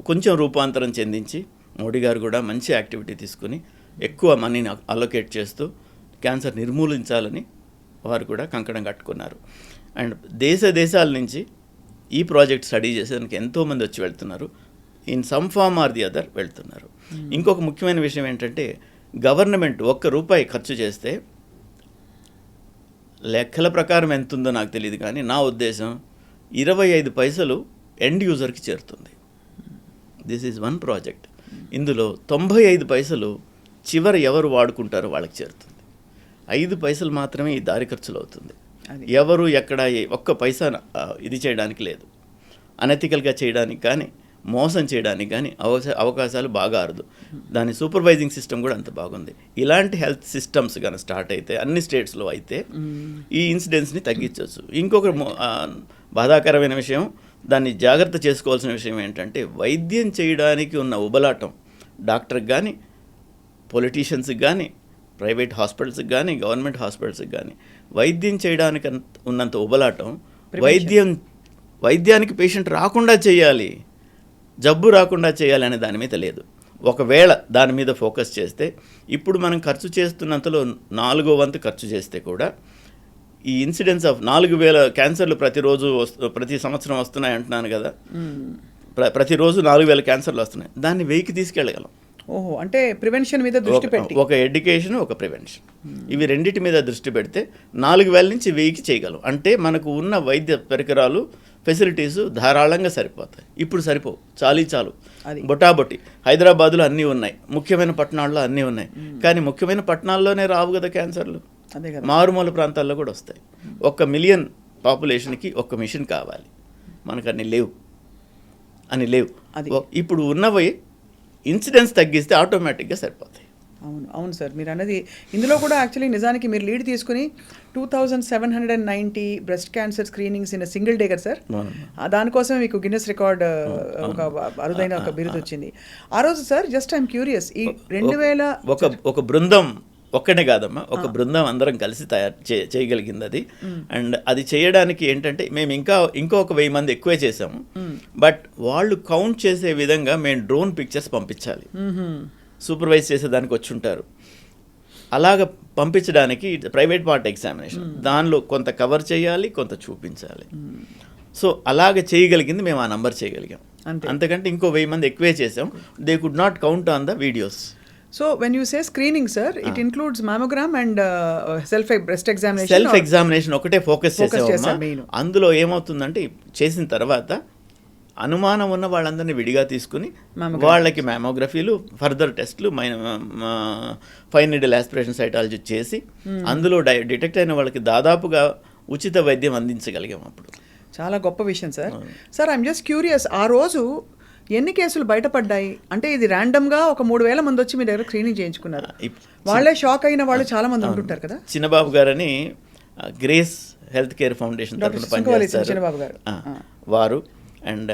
కొంచెం రూపాంతరం చెందించి మోడీ గారు కూడా మంచి యాక్టివిటీ తీసుకుని ఎక్కువ మనీని అలొకేట్ చేస్తూ క్యాన్సర్ నిర్మూలించాలని వారు కూడా కంకణం కట్టుకున్నారు. అండ్ దేశాల నుంచి ఈ ప్రాజెక్ట్ స్టడీ చేసేదానికి ఎంతోమంది వచ్చి వెళ్తున్నారు. In some form or the other వెళ్తున్నారు. ఇంకొక ముఖ్యమైన విషయం ఏంటంటే గవర్నమెంట్ ₹1 ఖర్చు చేస్తే లెక్కల ప్రకారం ఎంత ఉందో నాకు తెలియదు, కానీ నా ఉద్దేశం 25 పైసలు ఎండ్ యూజర్కి చేరుతుంది. This is one project. ఇందులో 95 పైసలు చివరి ఎవరు వాడుకుంటారో వాళ్ళకి చేరుతుంది. 5 పైసలు మాత్రమే ఈ దారి ఖర్చులు అవుతుంది. ఎవరు ఎక్కడ ఒక్క పైసా ఇది చేయడానికి లేదు. అనెథికల్గా చేయడానికి కానీ మోసం చేయడానికి కానీ అవకాశాలు బాగా అరుదు. దాని సూపర్వైజింగ్ సిస్టమ్ కూడా అంత బాగుంది. ఇలాంటి హెల్త్ సిస్టమ్స్ కానీ స్టార్ట్ అయితే అన్ని స్టేట్స్లో అయితే ఈ ఇన్సిడెంట్స్ని తగ్గించవచ్చు. ఇంకొక బాధాకరమైన విషయం, దాన్ని జాగ్రత్త చేసుకోవాల్సిన విషయం ఏంటంటే వైద్యం చేయడానికి ఉన్న ఉబలాటం డాక్టర్కి కానీ పొలిటీషియన్స్కి కానీ ప్రైవేట్ హాస్పిటల్స్కి కానీ గవర్నమెంట్ హాస్పిటల్స్కి కానీ వైద్యం చేయడానికి ఉన్నంత ఉబలాటం వైద్యానికి పేషెంట్ రాకుండా చేయాలి, జబ్బు రాకుండా చేయాలి అనే దాని మీద లేదు. ఒకవేళ దాని మీద ఫోకస్ చేస్తే ఇప్పుడు మనం ఖర్చు చేస్తున్నంతలో 4వ వంతు ఖర్చు చేస్తే కూడా ఈ ఇన్సిడెన్స్ ఆఫ్ 4,000 క్యాన్సర్లు ప్రతి సంవత్సరం వస్తున్నాయి అంటున్నాను కదా, ప్రతిరోజు 4,000 క్యాన్సర్లు వస్తున్నాయి. దాన్ని 1000కి తీసుకెళ్ళగలం. ఓహో, అంటే ప్రివెన్షన్ మీద దృష్టి పెట్టి ఒక ఎడ్యుకేషన్, ఒక ప్రివెన్షన్, ఇవి రెండింటి మీద దృష్టి పెడితే 4,000 నుంచి 1000కి చేయగలం. అంటే మనకు ఉన్న వైద్య పరికరాలు ఫెసిలిటీస్ ధారాళంగా సరిపోతాయి. ఇప్పుడు సరిపోవు, చాలు బొటాబొట్టి. హైదరాబాద్లో అన్నీ ఉన్నాయి, ముఖ్యమైన పట్టణాల్లో అన్నీ ఉన్నాయి, కానీ ముఖ్యమైన పట్టణాల్లోనే రావు కదా క్యాన్సర్లు, మారుమూల ప్రాంతాల్లో కూడా వస్తాయి. 1 మిలియన్ పాపులేషన్కి 1 మిషన్ కావాలి, మనకు అన్ని లేవు. ఇప్పుడు ఉన్నవి ఇన్సిడెన్స్ తగ్గిస్తే ఆటోమేటిక్గా సరిపోతాయి. అవును సార్, మీరు అన్నది ఇందులో కూడా యాక్చువల్లీ నిజానికి మీరు లీడ్ తీసుకుని 2790 breast cancer screenings in single day కదా సార్. దానికోసమే మీకు గిన్నెస్ రికార్డ్ ఒక అరుదైన ఒక బిరుదు వచ్చింది ఆ రోజు సార్. జస్ట్ ఐఎమ్ క్యూరియస్, ఈ 2000 ఒక బృందం ఒక్కనే కాదమ్మా, ఒక బృందం అందరం కలిసి చేయగలిగింది అది. అండ్ అది చేయడానికి ఏంటంటే మేము ఇంకొక 1000 మంది ఎక్కువే చేసాము. బట్ వాళ్ళు కౌంట్ చేసే విధంగా మేము డ్రోన్ పిక్చర్స్ పంపించాలి, సూపర్వైజ్ చేసేదానికి వచ్చి ఉంటారు. అలాగ పంపించడానికి ప్రైవేట్ పార్ట్ ఎగ్జామినేషన్, దానిలో కొంత కవర్ చేయాలి, కొంత చూపించాలి. సో అలాగ చేయగలిగింది మేము ఆ నంబర్ చేయగలిగాం. అంతకంటే ఇంకో 1000 మంది ఎక్కువే చేసాం. They could not count on the videos. So when you say screening sir, it includes mammogram and self breast examination. Self examination ఒకటే ఫోకస్ చేసాము. అందులో ఏమవుతుందంటే చేసిన తర్వాత అనుమానం ఉన్న వాళ్ళందరినీ విడిగా తీసుకుని వాళ్ళకి మ్యామోగ్రఫీలు, ఫర్దర్ టెస్ట్లు, ఫైన్ నీడిల్ ఆస్పిరేషన్ సైటాలజీ చేసి అందులో డిటెక్ట్ అయిన వాళ్ళకి దాదాపుగా ఉచిత వైద్యం అందించగలిగాం. అప్పుడు చాలా గొప్ప విషయం sir. Sir I'm just curious, ఆ రోజు ఎన్ని కేసులు బయటపడ్డాయి? అంటే ఇది ర్యాండమ్గా ఒక 3,000 మంది వచ్చి మీ దగ్గర స్క్రీనింగ్ చేయించుకున్నారు, వాళ్ళే షాక్ అయిన వాళ్ళు చాలా మంది ఉంటుంటారు కదా. చిన్నబాబు గారని గ్రేస్ హెల్త్ కేర్ ఫౌండేషన్ తరఫున పనిచేస్తారు చిన్నబాబు గారు, వారు. అండ్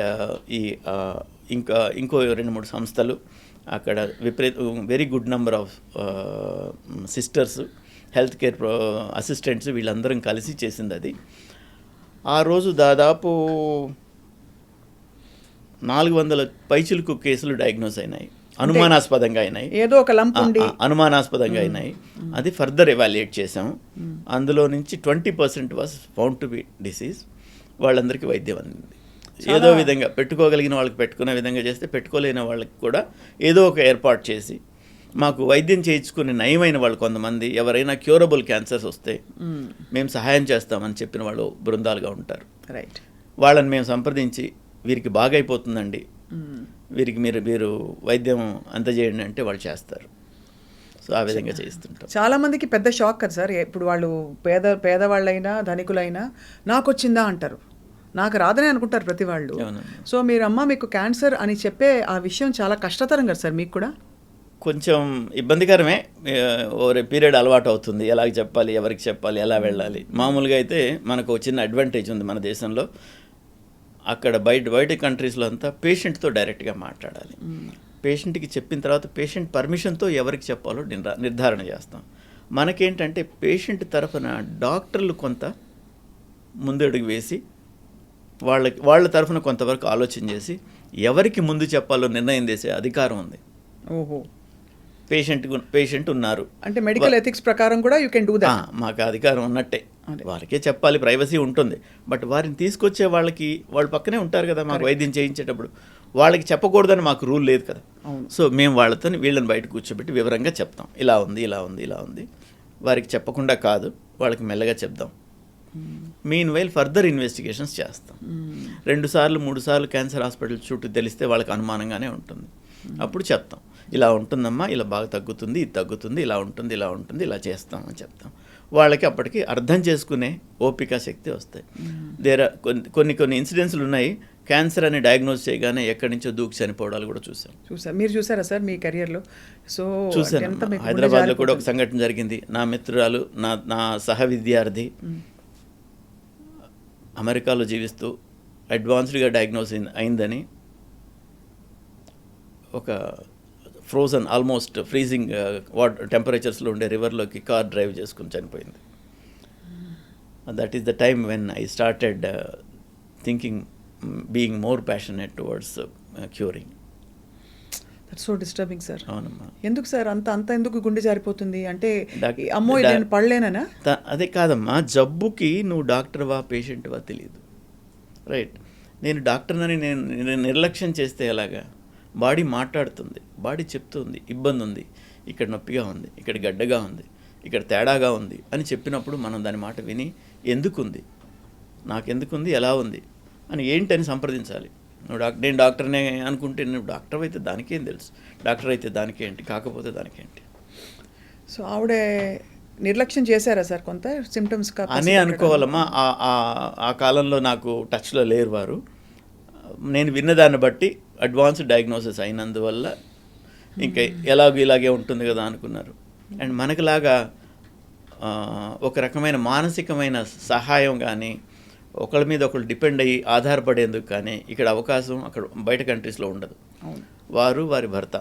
ఇంకో 2-3 సంస్థలు అక్కడ very good number of sisters, health care assistants, వీళ్ళందరం కలిసి చేసింది అది. ఆ రోజు దాదాపు 400 పైచిలుకు కేసులు డయాగ్నోస్ అయినాయి, అనుమానాస్పదంగా అయినాయి, ఏదో ఒక లంప్ ఉండి అనుమానాస్పదంగా అయినాయి. అది ఫర్దర్ ఎవాల్యుయేట్ చేసాము. అందులో నుంచి 20% was found to B disease. వాళ్ళందరికీ వైద్యం అందింది. ఏదో విధంగా పెట్టుకోగలిగిన వాళ్ళకి పెట్టుకునే విధంగా చేస్తే, పెట్టుకోలేని వాళ్ళకి కూడా ఏదో ఒక ఏర్పాటు చేసి, మాకు వైద్యం చేయించుకుని నయమైన వాళ్ళు కొంతమంది, ఎవరైనా క్యూరబుల్ క్యాన్సర్స్ వస్తే మేము సహాయం చేస్తామని చెప్పిన వాళ్ళు బృందాలుగా ఉంటారు. రైట్, వాళ్ళని మేము సంప్రదించి వీరికి బాగైపోతుందండి, వీరికి మీరు వైద్యం అందజేయండి అంటే వాళ్ళు చేస్తారు. సో ఆ విధంగా చేయిస్తుంటాం. చాలా మందికి పెద్ద షాక్ కదా సార్. ఇప్పుడు వాళ్ళు పేదవాళ్ళైనా ధనికులైనా నాకు వచ్చిందా అంటారు, నాకు రాదని అనుకుంటారు ప్రతి వాళ్ళు. సో మీకు క్యాన్సర్ అని చెప్పే ఆ విషయం చాలా కష్టతరం కదా సార్ మీకు కూడా? కొంచెం ఇబ్బందికరమే. ఓరే పీరియడ్ అలవాటు అవుతుంది, ఎలాగ చెప్పాలి, ఎవరికి చెప్పాలి, ఎలా వెళ్ళాలి. మామూలుగా అయితే మనకు ఒక చిన్న అడ్వాంటేజ్ ఉంది మన దేశంలో. అక్కడ బయట కంట్రీస్లో అంతా పేషెంట్తో డైరెక్ట్గా మాట్లాడాలి. పేషెంట్కి చెప్పిన తర్వాత పేషెంట్ పర్మిషన్తో ఎవరికి చెప్పాలో నిర్ధారణ చేస్తాం. మనకేంటంటే పేషెంట్ తరఫున డాక్టర్లు కొంత ముందడుగు వేసి వాళ్ళ తరఫున కొంతవరకు ఆలోచన చేసి ఎవరికి ముందు చెప్పాలో నిర్ణయం చేసే అధికారం ఉంది. ఓహో. పేషెంట్ ఉన్నారు అంటే మెడికల్ ఎథిక్స్ ప్రకారం కూడా యూ కెన్ డూ దట్. మాకు అధికారం ఉన్నట్టే, వారికే చెప్పాలి, ప్రైవసీ ఉంటుంది. బట్ వారిని తీసుకొచ్చే వాళ్ళు పక్కనే ఉంటారు కదా మాకు వైద్యం చేయించేటప్పుడు, వాళ్ళకి చెప్పకూడదని మాకు రూల్ లేదు కదా. సో మేము వీళ్ళని బయట కూర్చోబెట్టి వివరంగా చెప్తాం, ఇలా ఉంది ఇలా ఉంది ఇలా ఉంది. వారికి చెప్పకుండా కాదు, వాళ్ళకి మెల్లగా చెప్దాం. మీన్ వైల్ ఫర్దర్ ఇన్వెస్టిగేషన్స్ చేస్తాం. 2 సార్లు 3 సార్లు క్యాన్సర్ హాస్పిటల్ చుట్టూ తెలిస్తే వాళ్ళకి అనుమానంగానే ఉంటుంది. అప్పుడు చెప్తాం, ఇలా ఉంటుందమ్మా, ఇలా బాగా తగ్గుతుంది, ఇది తగ్గుతుంది, ఇలా ఉంటుంది ఇలా ఉంటుంది, ఇలా చేస్తామని చెప్తాం. వాళ్ళకి అప్పటికి అర్థం చేసుకునే ఓపిక శక్తి వస్తాయి. కొన్ని ఇన్సిడెంట్స్లు ఉన్నాయి, క్యాన్సర్ అని డయాగ్నోస్ చేయగానే ఎక్కడి నుంచో దూకి చనిపోవడాలు కూడా చూసాం. మీరు చూసారా సార్ మీ కెరియర్లో? సో చూసాను. హైదరాబాద్లో కూడా ఒక సంఘటన జరిగింది. నా మిత్రురాలు, నా సహ విద్యార్థి అమెరికాలో జీవిస్తూ అడ్వాన్స్డ్గా డయాగ్నోస్ అయిందని ఒక ఫ్రోజన్ ఆల్మోస్ట్ ఫ్రీజింగ్ టెంపరేచర్స్లో ఉండే రివర్లోకి కార్ డ్రైవ్ చేసుకుని చనిపోయింది. That is the time when I started thinking, being more passionate towards curing. That's so disturbing sir. అవునమ్మా. ఎందుకు సార్ అంత ఎందుకు గుండె జారిపోతుంది? అంటే అమ్మో నేను పడలేనా? అదే కాదమ్మా, జబ్బుకి నువ్వు డాక్టర్వా పేషెంట్వా తెలియదు, రైట్? నేను డాక్టర్నని నేను నిర్లక్ష్యం చేస్తే ఎలాగా? బాడీ మాట్లాడుతుంది, బాడీ చెప్తుంది ఇబ్బంది ఉంది, ఇక్కడ నొప్పిగా ఉంది, ఇక్కడ గడ్డగా ఉంది, ఇక్కడ తేడాగా ఉంది అని చెప్పినప్పుడు మనం దాని మాట విని ఎందుకుంది, నాకెందుకుంది, ఎలా ఉంది అని ఏంటని సంప్రదించాలి. నేను డాక్టర్నే అనుకుంటే నువ్వు డాక్టర్ అయితే దానికేం తెలుసు, డాక్టర్ అయితే దానికేంటి, కాకపోతే దానికేంటి. సో ఆవిడ నిర్లక్ష్యం చేశారా సార్ కొంత సిమ్టమ్స్ అనే అనుకోవాలమ్మా. ఆ కాలంలో నాకు టచ్లో లేరు వారు. నేను విన్నదాన్ని బట్టి అడ్వాన్స్డ్ డయాగ్నోసిస్ అయినందువల్ల ఇంకా ఇలాగే ఉంటుంది కదా అనుకున్నారు. అండ్ మనకులాగా ఒక రకమైన మానసికమైన సహాయం కానీ, ఒకళ్ళ మీద ఒకళ్ళు డిపెండ్ అయ్యి ఆధారపడేందుకు కానీ ఇక్కడ అవకాశం అక్కడ బయట కంట్రీస్లో ఉండదు. వారి భర్త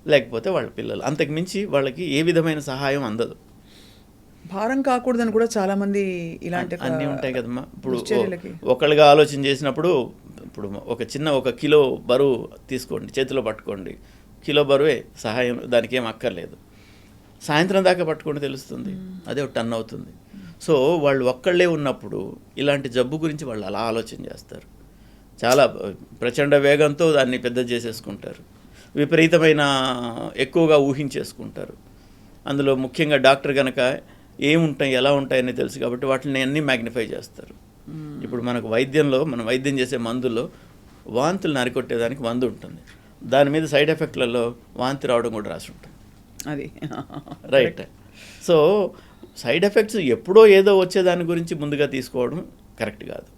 లేకపోతే వాళ్ళ పిల్లలు, అంతకుమించి వాళ్ళకి ఏ విధమైన సహాయం అందదు. భారం కాకూడదని కూడా చాలామంది ఇలాంటి అన్నీ ఉంటాయి కదమ్మా. ఇప్పుడు ఒకళ్ళుగా ఆలోచన చేసినప్పుడు, ఇప్పుడు ఒక కిలో బరువు తీసుకోండి, చేతిలో పట్టుకోండి, కిలో బరువే సహాయం, దానికి ఏం అక్కర్లేదు. సాయంత్రం దాకా పట్టుకోండి తెలుస్తుంది, అదే ఒక టన్ అవుతుంది. సో వాళ్ళు ఒక్కళ్ళే ఉన్నప్పుడు ఇలాంటి జబ్బు గురించి వాళ్ళు అలా ఆలోచన చేస్తారు. చాలా ప్రచండ వేగంతో దాన్ని పెద్ద చేసేసుకుంటారు, విపరీతమైన ఎక్కువగా ఊహించేసుకుంటారు. అందులో ముఖ్యంగా డాక్టర్ కనుక ఏముంటాయి ఎలా ఉంటాయని తెలుసు కాబట్టి వాటిని అన్నీ మ్యాగ్నిఫై చేస్తారు. ఇప్పుడు మనకు మనం వైద్యం చేసే మందుల్లో వాంతులు నరికొట్టేదానికి మందు ఉంటుంది, దాని మీద సైడ్ ఎఫెక్ట్లలో వాంతి రావడం కూడా రాసి ఉంటుంది. అది రైట్. సో సైడ్ ఎఫెక్ట్స్ ఎప్పుడో ఏదో వచ్చేదాని గురించి ముందుగా తీసుకోవడం కరెక్ట్ కాదు.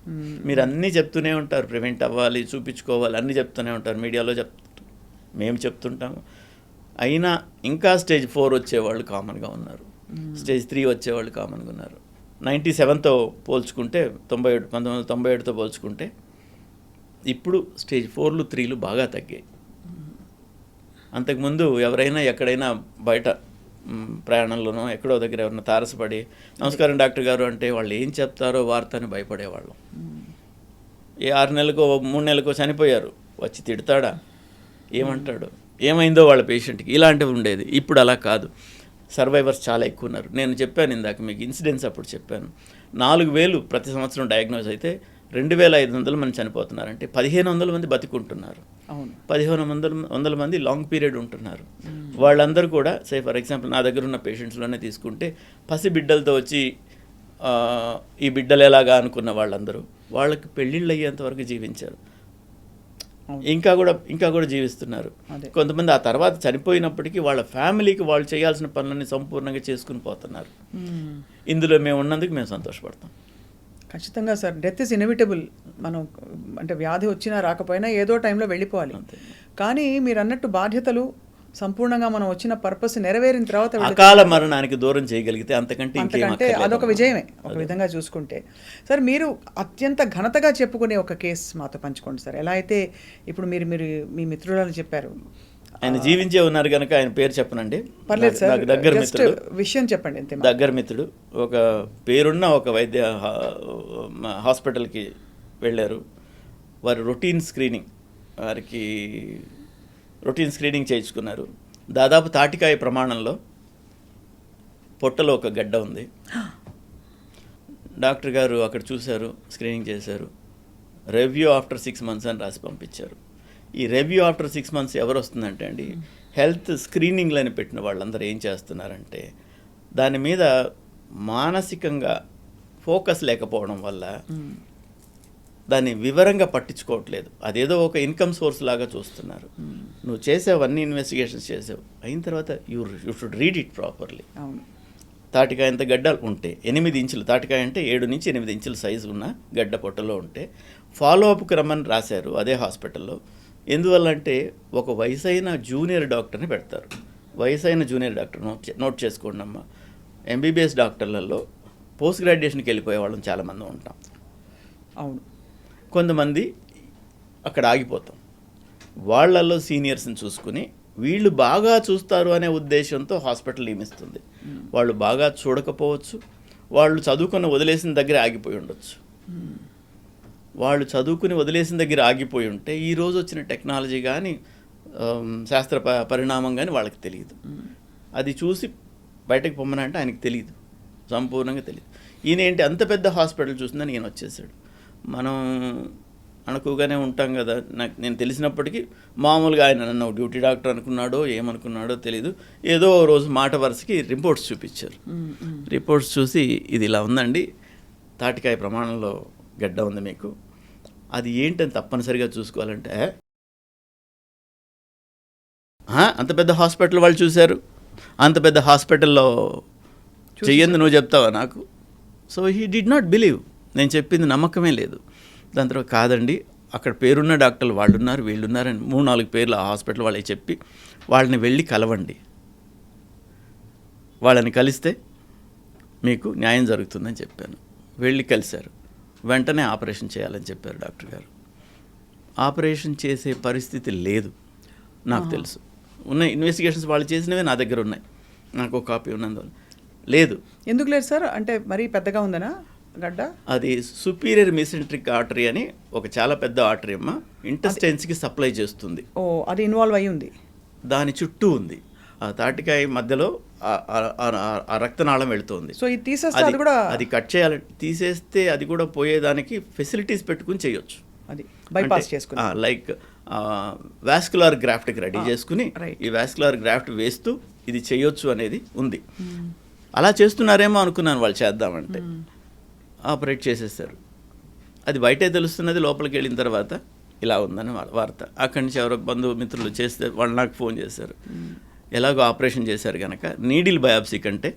మీరు అన్నీ చెప్తూనే ఉంటారు, ప్రివెంట్ అవ్వాలి, చూపించుకోవాలి, అన్నీ చెప్తూనే ఉంటారు, మీడియాలో మేము చెప్తుంటాము. అయినా ఇంకా స్టేజ్ 4 వచ్చేవాళ్ళు కామన్గా ఉన్నారు, స్టేజ్ 3 వచ్చేవాళ్ళు కామన్గా ఉన్నారు. 97తో పోల్చుకుంటే 1997తో పోల్చుకుంటే ఇప్పుడు స్టేజ్ 4లు 3లు బాగా తగ్గాయి. అంతకుముందు ఎవరైనా ఎక్కడైనా బయట ప్రయాణంలోనో ఎక్కడో దగ్గర ఎవరైనా తారసపడి నమస్కారం డాక్టర్ గారు అంటే వాళ్ళు ఏం చెప్తారో వార్త అని భయపడేవాళ్ళం. ఏ 6 నెలలకో 3 నెలలకో చనిపోయారు, వచ్చి తిడతాడా, ఏమంటాడు, ఏమైందో వాళ్ళ పేషెంట్కి, ఇలాంటివి ఉండేది. ఇప్పుడు అలా కాదు, సర్వైవర్స్ చాలా ఎక్కువ ఉన్నారు. నేను చెప్పాను ఇందాక మీకు ఇన్సిడెంట్స్ అప్పుడు చెప్పాను, 4,000 ప్రతి సంవత్సరం డయాగ్నోజ్ అయితే 2,500 మంది చనిపోతున్నారంటే 1,500 మంది బతికుంటున్నారు. 1,500 మంది లాంగ్ పీరియడ్ ఉంటున్నారు. వాళ్ళందరూ కూడా ఫర్ ఎగ్జాంపుల్ నా దగ్గర ఉన్న పేషెంట్స్లోనే తీసుకుంటే పసి బిడ్డలతో వచ్చి ఈ బిడ్డలు ఎలాగా అనుకున్న వాళ్ళందరూ వాళ్ళకి పెళ్ళిళ్ళు అయ్యేంత వరకు జీవించారు. ఇంకా కూడా జీవిస్తున్నారు. అదే. కొంతమంది ఆ తర్వాత చనిపోయినప్పటికీ వాళ్ళ ఫ్యామిలీకి వాళ్ళు చేయాల్సిన పనులన్నీ సంపూర్ణంగా చేసుకుని పోతున్నారు. ఇందులో మేము ఉన్నందుకు మేము సంతోషపడతాం. ఖచ్చితంగా సార్, డెత్ ఇస్ ఇన్ఎవిటబుల్. మనం అంటే వ్యాధి వచ్చినా రాకపోయినా ఏదో టైంలో వెళ్ళిపోవాలి. కానీ మీరు అన్నట్టు బాధ్యతలు సంపూర్ణంగా మనం వచ్చిన పర్పస్ నెరవేరిన తర్వాత అకాల మరణానికి దూరం చేయగలిగితే అంతకంటే అదొక విజయమే ఒక విధంగా చూసుకుంటే. సార్, మీరు అత్యంత ఘనతగా చెప్పుకునే ఒక కేసు మాతో పంచుకోండి సార్. ఎలా అయితే ఇప్పుడు మీరు మీ మిత్రులను చెప్పారు, ఆయన జీవించే ఉన్నారు కనుక ఆయన పేరు చెప్పనండి. పర్లేదు సార్, నాకు దగ్గర మిత్రుడు, విషయం చెప్పండి అంతే. దగ్గర మిత్రుడు ఒక పేరున్న ఒక వైద్య హాస్పిటల్కి వెళ్ళారు. వారు రొటీన్ స్క్రీనింగ్ చేయించుకున్నారు. దాదాపు తాటికాయ ప్రమాణంలో పొట్టలో ఒక గడ్డ ఉంది. డాక్టర్ గారు అక్కడ చూశారు, స్క్రీనింగ్ చేశారు. రివ్యూ ఆఫ్టర్ 6 months అని రాసి పంపించారు. ఈ రివ్యూ ఆఫ్టర్ 6 months ఎవరు వస్తుందంటే అండి, హెల్త్ స్క్రీనింగ్లని పెట్టిన వాళ్ళందరూ ఏం చేస్తున్నారంటే దాని మీద మానసికంగా ఫోకస్ లేకపోవడం వల్ల దాన్ని వివరంగా పట్టించుకోవట్లేదు. అదేదో ఒక ఇన్కమ్ సోర్స్ లాగా చూస్తున్నారు. నువ్వు చేసావు, అన్ని ఇన్వెస్టిగేషన్స్ చేసావు, అయిన తర్వాత you should read it properly. తాటికాయ అంత గడ్డ ఉంటే 8 ఇంచులు, తాటికాయ అంటే 7 నుంచి 8 ఇంచుల సైజు ఉన్న గడ్డ పొట్టలో ఉంటే ఫాలో అప్కి రమ్మని రాశారు అదే హాస్పిటల్లో. ఎందువల్ల అంటే ఒక వయసైన జూనియర్ డాక్టర్ని పెడతారు. వయసైన జూనియర్ డాక్టర్ నోట్ చేసుకోండి అమ్మా. ఎంబీబీఎస్ డాక్టర్లలో పోస్ట్ గ్రాడ్యుయేషన్కి వెళ్ళిపోయే వాళ్ళం చాలామంది ఉంటాం. అవును, కొంతమంది అక్కడ ఆగిపోతాం. వాళ్ళల్లో సీనియర్స్ని చూసుకుని వీళ్ళు బాగా చూస్తారు అనే ఉద్దేశంతో హాస్పిటల్ నియమిస్తుంది. వాళ్ళు బాగా చూడకపోవచ్చు, వాళ్ళు చదువుకుని వదిలేసిన దగ్గర ఆగిపోయి ఉండొచ్చు. వాళ్ళు చదువుకుని వదిలేసిన దగ్గర ఆగిపోయి ఉంటే ఈరోజు వచ్చిన టెక్నాలజీ కానీ శాస్త్ర పరిణామం కానీ వాళ్ళకి తెలియదు. అది చూసి బయటకు పొమ్మనంటే ఆయనకు తెలియదు, సంపూర్ణంగా తెలియదు. ఈయన ఏంటి అంత పెద్ద హాస్పిటల్ చూసిందని ఈయన వచ్చేసాడు. మనం అనుకోగానే ఉంటాం కదా. నేను తెలిసినప్పటికీ మామూలుగా ఆయన నన్ను డ్యూటీ డాక్టర్ అనుకున్నాడో ఏమనుకున్నాడో తెలీదు. ఏదో రోజు మాట వరుసకి రిపోర్ట్స్ చూపించారు. రిపోర్ట్స్ చూసి ఇది ఇలా ఉందండి, తాటికాయ ప్రమాణంలో గడ్డ ఉంది మీకు, అది ఏంటని తప్పనిసరిగా చూసుకోవాలంటే అంత పెద్ద హాస్పిటల్ వాళ్ళు చూశారు. అంత పెద్ద హాస్పిటల్లో చెయ్యంది నువ్వు చెప్తావా నాకు? So he did not believe. నేను చెప్పింది నమ్మకమే లేదు. దాని తర్వాత కాదండి, అక్కడ పేరున్న డాక్టర్లు వాళ్ళు ఉన్నారు, వీళ్ళు ఉన్నారని 3-4 పేర్లు ఆ హాస్పిటల్ వాళ్ళకి చెప్పి వాళ్ళని వెళ్ళి కలవండి, వాళ్ళని కలిస్తే మీకు న్యాయం జరుగుతుందని చెప్పాను. వెళ్ళి కలిశారు. వెంటనే ఆపరేషన్ చేయాలని చెప్పారు డాక్టర్ గారు. ఆపరేషన్ చేసే పరిస్థితి లేదు నాకు తెలుసు. ఉన్న ఇన్వెస్టిగేషన్స్ వాళ్ళు చేసినవే నా దగ్గర ఉన్నాయి, నాకు ఒక కాపీ ఉన్నందువల్ల. లేదు. ఎందుకు లేదు సార్? అంటే మరీ పెద్దగా ఉందనా గడ్డ? అది సుపీరియర్ మీసెంట్రిక్ ఆర్టరీ అని ఒక చాలా పెద్ద ఆర్టరీ అమ్మ, ఇంటెస్టైన్స్కి సప్లై చేస్తుంది. ఓ, అది ఇన్వాల్వ్ అయ్యి ఉంది, దాని చుట్టూ ఉంది. ఆ తాటికాయ మధ్యలో ఆ రక్తనాళం వెళుతుంది. సో ఇది తీసేస్తే అది కూడా, అది కట్ చేయాలి. తీసేస్తే అది కూడా పోయేదానికి ఫెసిలిటీస్ పెట్టుకుని చేయొచ్చు. అది బైపాస్ చేసుకుని లైక్ వాస్కులర్ గ్రాఫ్ట్కి రెడీ చేసుకుని ఈ వాస్కులర్ గ్రాఫ్ట్ వేస్తూ ఇది చేయొచ్చు అనేది ఉంది. అలా చేస్తున్నారేమో అనుకున్నాను వాళ్ళు చేద్దామంటే. ఆపరేట్ చేసేస్తారు. అది బయటే తెలుస్తున్నది, లోపలికి వెళ్ళిన తర్వాత ఇలా ఉందని వార్త. అక్కడి నుంచి ఎవరో బంధుమిత్రులు చేస్తే వాళ్ళు నాకు ఫోన్ చేశారు. ఎలాగో ఆపరేషన్ చేశారు కనుక నీడిల్ బయాప్సీ కంటే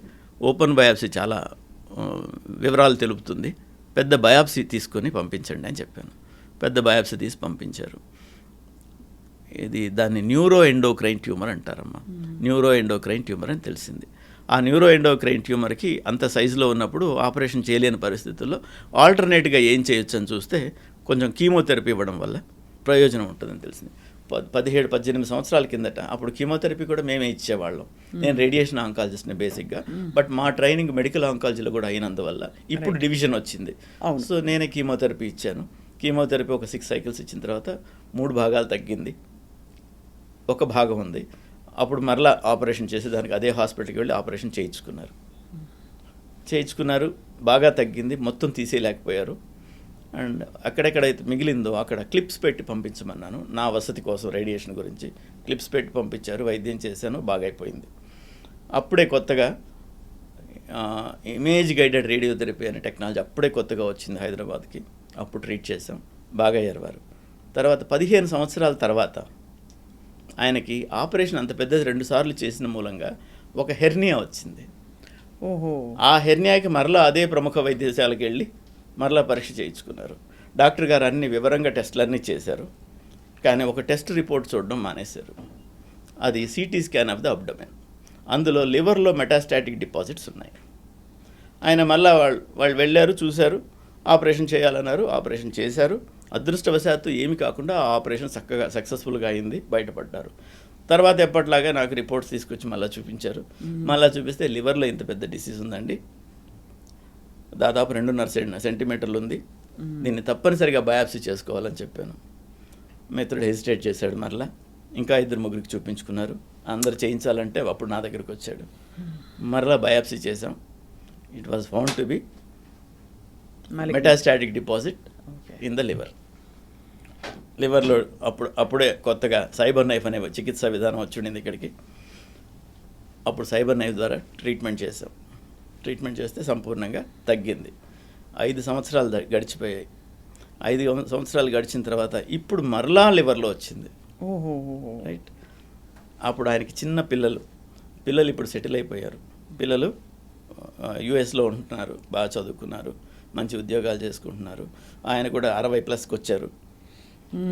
ఓపెన్ బయాప్సీ చాలా వివరాలు తెలుపుతుంది, పెద్ద బయాప్సీ తీసుకొని పంపించండి అని చెప్పాను. పెద్ద బయాప్సీ తీసి పంపించారు. దాన్ని న్యూరో ఎండోక్రైన్ ట్యూమర్ అంటారమ్మా. న్యూరో ఎండోక్రైన్ ట్యూమర్ అని తెలిసింది. ఆ న్యూరో ఎండోక్రైన్ ట్యూమర్కి అంత సైజులో ఉన్నప్పుడు ఆపరేషన్ చేయలేని పరిస్థితుల్లో ఆల్టర్నేట్గా ఏం చేయొచ్చు అని చూస్తే కొంచెం కీమోథెరపీ ఇవ్వడం వల్ల ప్రయోజనం ఉంటుందని తెలిసింది. 17-18 సంవత్సరాల కిందట అప్పుడు కీమోథెరపీ కూడా మేమే ఇచ్చేవాళ్ళం. నేను రేడియేషన్ ఆంకాలజిస్ట్ని బేసిక్గా, బట్ మా ట్రైనింగ్ మెడికల్ ఆంకాలజీలో కూడా అయినందువల్ల ఇప్పుడు డివిజన్ వచ్చింది. సో నేనే కీమోథెరపీ ఇచ్చాను. కీమోథెరపీ ఒక 6 cycles ఇచ్చిన తర్వాత 3 భాగాలు తగ్గింది, ఒక భాగం ఉంది. అప్పుడు మరలా ఆపరేషన్ చేసి దానికి అదే హాస్పిటల్కి వెళ్ళి ఆపరేషన్ చేయించుకున్నారు. బాగా తగ్గింది, మొత్తం తీసేయలేకపోయారు. అండ్ అక్కడెక్కడైతే మిగిలిందో అక్కడ క్లిప్స్ పెట్టి పంపించమన్నాను నా వసతి కోసం, రేడియేషన్ గురించి. క్లిప్స్ పెట్టి పంపించారు, వైద్యం చేశాను, బాగా అయిపోయింది. అప్పుడే కొత్తగా ఇమేజ్ గైడెడ్ రేడియోథెరపీ అనే టెక్నాలజీ అప్పుడే కొత్తగా వచ్చింది హైదరాబాద్కి. అప్పుడు ట్రీట్ చేసాం, బాగా అయ్యారు వారు. తర్వాత 15 సంవత్సరాల తర్వాత ఆయనకి ఆపరేషన్ అంత పెద్దది 2 సార్లు చేసిన మూలంగా ఒక హెర్నియా వచ్చింది. ఓహో. ఆ హెర్నియాకి మరలా అదే ప్రముఖ వైద్యశాలకు వెళ్ళి మరలా పరీక్ష చేయించుకున్నారు. డాక్టర్ గారు అన్ని వివరంగా టెస్టులన్నీ చేశారు. కానీ ఒక టెస్ట్ రిపోర్ట్ చూడడం మానేశారు. అది CT scan of the abdomen. అందులో లివర్లో మెటాస్టాటిక్ డిపాజిట్స్ ఉన్నాయి. ఆయన మళ్ళా వాళ్ళు వెళ్ళారు, చూశారు, ఆపరేషన్ చేయాలన్నారు, ఆపరేషన్ చేశారు. అదృష్టవశాత్తు ఏమి కాకుండా ఆ ఆపరేషన్ చక్కగా సక్సెస్ఫుల్గా అయింది, బయటపడ్డారు. తర్వాత ఎప్పటిలాగా నాకు రిపోర్ట్స్ తీసుకొచ్చి మళ్ళీ చూపించారు. మళ్ళీ చూపిస్తే లివర్లో ఇంత పెద్ద డిసీజ్ ఉందండి, దాదాపు 2.5 సెంటీమీటర్లు ఉంది, దీన్ని తప్పనిసరిగా బయాప్సీ చేసుకోవాలని చెప్పాను. మిత్రుడు హెసిటేట్ చేశాడు. మరలా ఇంకా 2-3 చూపించుకున్నారు. అందరు చేయించాలంటే అప్పుడు నా దగ్గరికి వచ్చాడు. మరలా బయాప్సీ చేసాం. It was found to be metastatic deposit in the లివర్లో అప్పుడే కొత్తగా సైబర్ నైఫ్ అనే చికిత్సా విధానం వచ్చింది ఇక్కడికి. అప్పుడు సైబర్ నైఫ్ ద్వారా ట్రీట్మెంట్ చేసాం. ట్రీట్మెంట్ చేస్తే సంపూర్ణంగా తగ్గింది. 5 సంవత్సరాలు గడిచిపోయాయి. 5 సంవత్సరాలు గడిచిన తర్వాత ఇప్పుడు మరలా లివర్లో వచ్చింది. రైట్. అప్పుడు ఆయనకి చిన్న పిల్లలు ఇప్పుడు సెటిల్ అయిపోయారు. పిల్లలు యుఎస్లో ఉంటున్నారు, బాగా చదువుకున్నారు, మంచి ఉద్యోగాలు చేసుకుంటున్నారు. ఆయన కూడా 60+ వచ్చారు.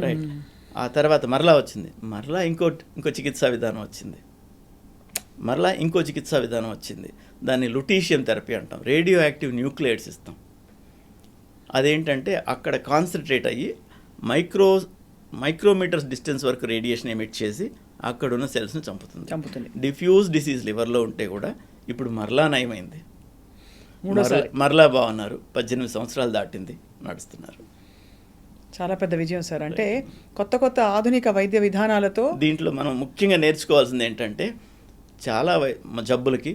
రైట్. ఆ తర్వాత మరలా వచ్చింది. మరలా ఇంకో చికిత్సా విధానం వచ్చింది. చికిత్సా విధానం వచ్చింది. దాన్ని లుటీషియం థెరపీ అంటాం. రేడియో యాక్టివ్ న్యూక్లియైడ్స్ ఇస్తాం. అదేంటంటే అక్కడ కాన్సన్ట్రేట్ అయ్యి మైక్రోమీటర్స్ డిస్టెన్స్ వరకు రేడియేషన్ ఎమిట్ చేసి అక్కడున్న సెల్స్ని చంపుతుంది. డిఫ్యూజ్ డిసీజ్ లివర్లో ఉంటే కూడా ఇప్పుడు మరలా నయమైంది, మరలా బాగున్నారు. 18 సంవత్సరాలు దాటింది, నడుస్తున్నారు. చాలా పెద్ద విజయం సార్. అంటే కొత్త ఆధునిక వైద్య విధానాలతో దీంట్లో మనం ముఖ్యంగా నేర్చుకోవాల్సింది ఏంటంటే, చాలా జబ్బులకి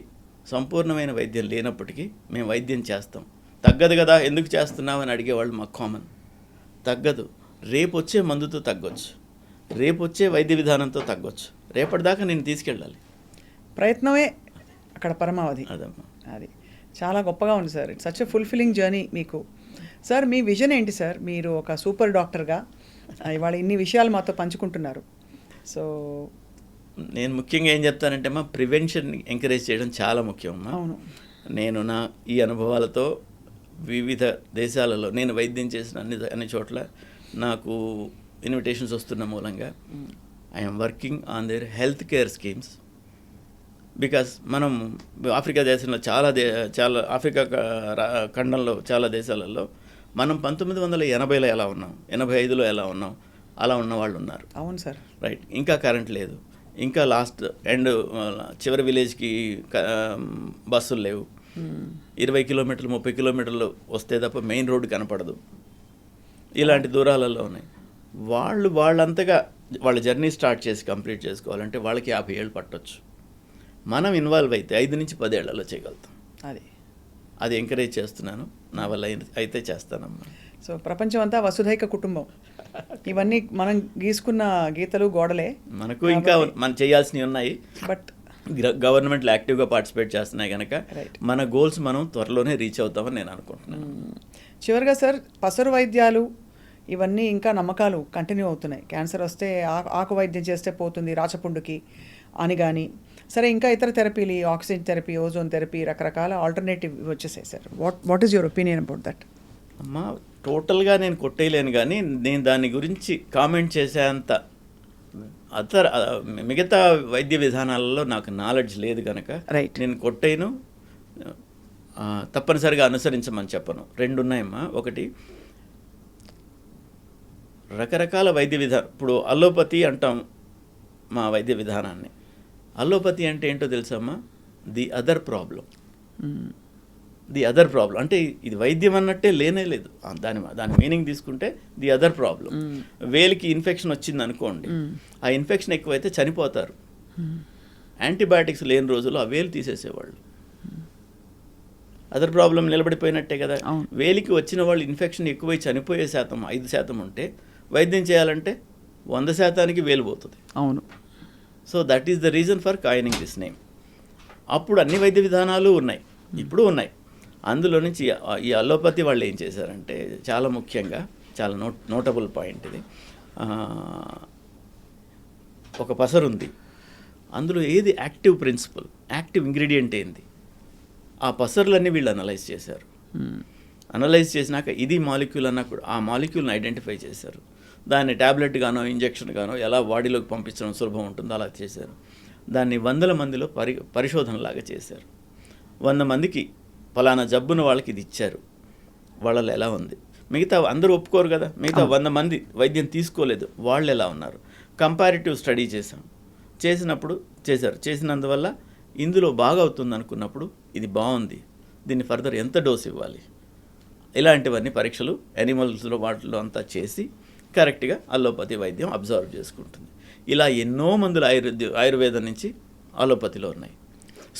సంపూర్ణమైన వైద్యం లేనప్పటికీ మేము వైద్యం చేస్తాం. తగ్గదు కదా, ఎందుకు చేస్తున్నామని అడిగేవాళ్ళు మాకు కామన్. తగ్గదు. రేపు వచ్చే మందుతో తగ్గొచ్చు, రేపు వచ్చే వైద్య విధానంతో తగ్గొచ్చు. రేపటిదాకా నేను తీసుకెళ్ళాలి. ప్రయత్నమే అక్కడ పరమావధి. అదమ్మా, అది చాలా గొప్పగా ఉంది sir. It's such a fulfilling journey మీకు. సార్, మీ విజన్ ఏంటి సార్? మీరు ఒక సూపర్ డాక్టర్గా ఇవాళ ఇన్ని విషయాలు మాతో పంచుకుంటున్నారు. సో నేను ముఖ్యంగా ఏం చెప్తానంటే అమ్మా, ప్రివెన్షన్ ఎంకరేజ్ చేయడం చాలా ముఖ్యం అమ్మా. అవును. నేను ఈ అనుభవాలతో వివిధ దేశాలలో నేను వైద్యం చేసిన అన్ని చోట్ల నాకు ఇన్విటేషన్స్ వస్తున్న మూలంగా I'm working on their health care schemes. Because మనం ఆఫ్రికా దేశంలో చాలా ఆఫ్రికా ఖండంలో చాలా దేశాలలో మనం 1980లో ఎలా ఉన్నాం, 85లో ఎలా ఉన్నాం, అలా ఉన్న వాళ్ళు ఉన్నారు. అవును సార్. రైట్. ఇంకా కరెంట్ లేదు, ఇంకా చివరి విలేజ్కి బస్సులు లేవు. 20 కిలోమీటర్లు 30 కిలోమీటర్లు వస్తే తప్ప మెయిన్ రోడ్డు కనపడదు. ఇలాంటి దూరాలలో ఉన్నాయి. వాళ్ళంతగా వాళ్ళ జర్నీ స్టార్ట్ చేసి కంప్లీట్ చేసుకోవాలంటే వాళ్ళకి 50 ఏళ్ళు పట్టొచ్చు. మనం ఇన్వాల్వ్ అయితే 5 నుంచి 10 ఏళ్లలో చేయగలుగుతాం. అది ఎంకరేజ్ చేస్తున్నాను. నా వల్ల అయితే చేస్తానమ్మా. సో ప్రపంచం అంతా వసుధైక కుటుంబం. ఇవన్నీ మనం గీసుకున్న గీతలు, గోడలే. మనకు ఇంకా మనం చేయాల్సినవి ఉన్నాయి. బట్ గవర్నమెంట్లు యాక్టివ్గా పార్టిసిపేట్ చేస్తున్నాయి కనుక మన గోల్స్ మనం త్వరలోనే రీచ్ అవుతామని నేను అనుకుంటున్నాను. చివరిగా సార్, పసరు వైద్యాలు ఇవన్నీ ఇంకా నమ్మకాలు కంటిన్యూ అవుతున్నాయి. క్యాన్సర్ వస్తే ఆకు వైద్యం చేస్తే పోతుంది రాచపుండుకి అని కానీ, సరే ఇంకా ఇతర థెరపీలు, ఆక్సిజన్ థెరపీ, ఓజోన్ థెరపీ, రకరకాల ఆల్టర్నేటివ్ వచ్చేసాయి sir. What is your opinion about that? అమ్మా, టోటల్గా నేను కొట్టేయలేను, కానీ నేను దాని గురించి కామెంట్ చేసేంత మిగతా వైద్య విధానాలలో నాకు నాలెడ్జ్ లేదు కనుక నేను కొట్టేను. తప్పనిసరిగా అనుసరించమని చెప్పను. 2 ఉన్నాయమ్మా. ఒకటి, రకరకాల వైద్య విధానం. ఇప్పుడు అలోపతి అంటాం మా వైద్య విధానాన్ని. అలోపతి అంటే ఏంటో తెలుసమ్మా? ది అదర్ ప్రాబ్లం అంటే ఇది వైద్యం అన్నట్టే లేనే లేదు. దాని మీనింగ్ తీసుకుంటే ది అదర్ ప్రాబ్లం. వేలికి ఇన్ఫెక్షన్ వచ్చింది అనుకోండి, ఆ ఇన్ఫెక్షన్ ఎక్కువైతే చనిపోతారు. యాంటీబయాటిక్స్ లేని రోజుల్లో ఆ వేలు తీసేసేవాళ్ళు. అదర్ ప్రాబ్లం నిలబడిపోయినట్టే కదా. వేలికి వచ్చిన వాళ్ళు ఇన్ఫెక్షన్ ఎక్కువై చనిపోయే శాతం 5% ఉంటే వైద్యం చేయాలంటే 100%కి వేలు పోతుంది. అవును. So that is the reason for coining this name. అప్పుడు అన్ని వైద్య విధానాలు ఉన్నాయి, ఇప్పుడు ఉన్నాయి. అందులో నుంచి ఈ అలోపతి వాళ్ళు ఏం చేశారంటే, చాలా ముఖ్యంగా చాలా నోటబుల్ పాయింట్ ఇది, ఒక పసరు ఉంది, అందులో ఏది యాక్టివ్ ప్రిన్సిపల్, యాక్టివ్ ఇంగ్రీడియంట్ ఏంది, ఆ పసర్లన్నీ వీళ్ళు అనలైజ్ చేశారు. అనలైజ్ చేసినాక ఇది మాలిక్యూల్ అన్నప్పుడు ఆ మాలిక్యూల్ని ఐడెంటిఫై చేశారు. దాన్ని ట్యాబ్లెట్ గానో ఇంజెక్షన్ గానో ఎలా బాడీలోకి పంపించడం సులభం ఉంటుందో అలా చేశారు. దాన్ని 100 మందిలో పరిశోధనలాగా చేశారు. 100 మందికి ఫలానా జబ్బున వాళ్ళకి ఇది ఇచ్చారు, వాళ్ళలో ఎలా ఉంది. మిగతా అందరూ ఒప్పుకోరు కదా, మిగతా 100 మంది వైద్యం తీసుకోలేదు, వాళ్ళు ఎలా ఉన్నారు. కంపారిటివ్ స్టడీ చేసినందువల్ల ఇందులో బాగా అవుతుంది అనుకున్నప్పుడు ఇది బాగుంది, దీన్ని ఫర్దర్ ఎంత డోస్ ఇవ్వాలి, ఇలాంటివన్నీ పరీక్షలు యానిమల్స్లో వాటిలో అంతా చేసి కరెక్ట్గా అల్లోపతి వైద్యం అబ్జర్వ్ చేసుకుంటుంది. ఇలా ఎన్నో మందులు ఆయుర్వేదం నుంచి అలోపతిలో ఉన్నాయి.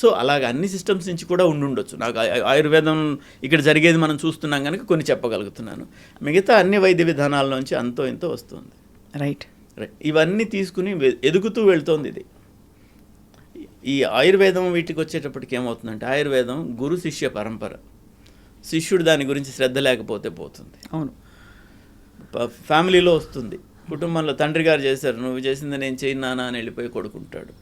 సో అలాగ అన్ని సిస్టమ్స్ నుంచి కూడా ఉండుండొచ్చు. నాకు ఆయుర్వేదం ఇక్కడ జరిగేది మనం చూస్తున్నాం కనుక కొన్ని చెప్పగలుగుతున్నాను. మిగతా అన్ని వైద్య విధానాల నుంచి అంతో ఎంతో వస్తుంది. రైట్. ఇవన్నీ తీసుకుని ఎదుగుతూ వెళ్తోంది ఇది. ఈ ఆయుర్వేదం వీటికి వచ్చేటప్పటికి ఏమవుతుందంటే, ఆయుర్వేదం గురు శిష్య పరంపర. శిష్యుడు దాని గురించి శ్రద్ధ లేకపోతే పోతుంది. అవును, ఫ్యామిలీలో వస్తుంది. కుటుంబంలో తండ్రి గారు చేశారు, నువ్వు చేసింది నేను చేయనానా అని వెళ్ళిపోయి కొడుకుంటాడు.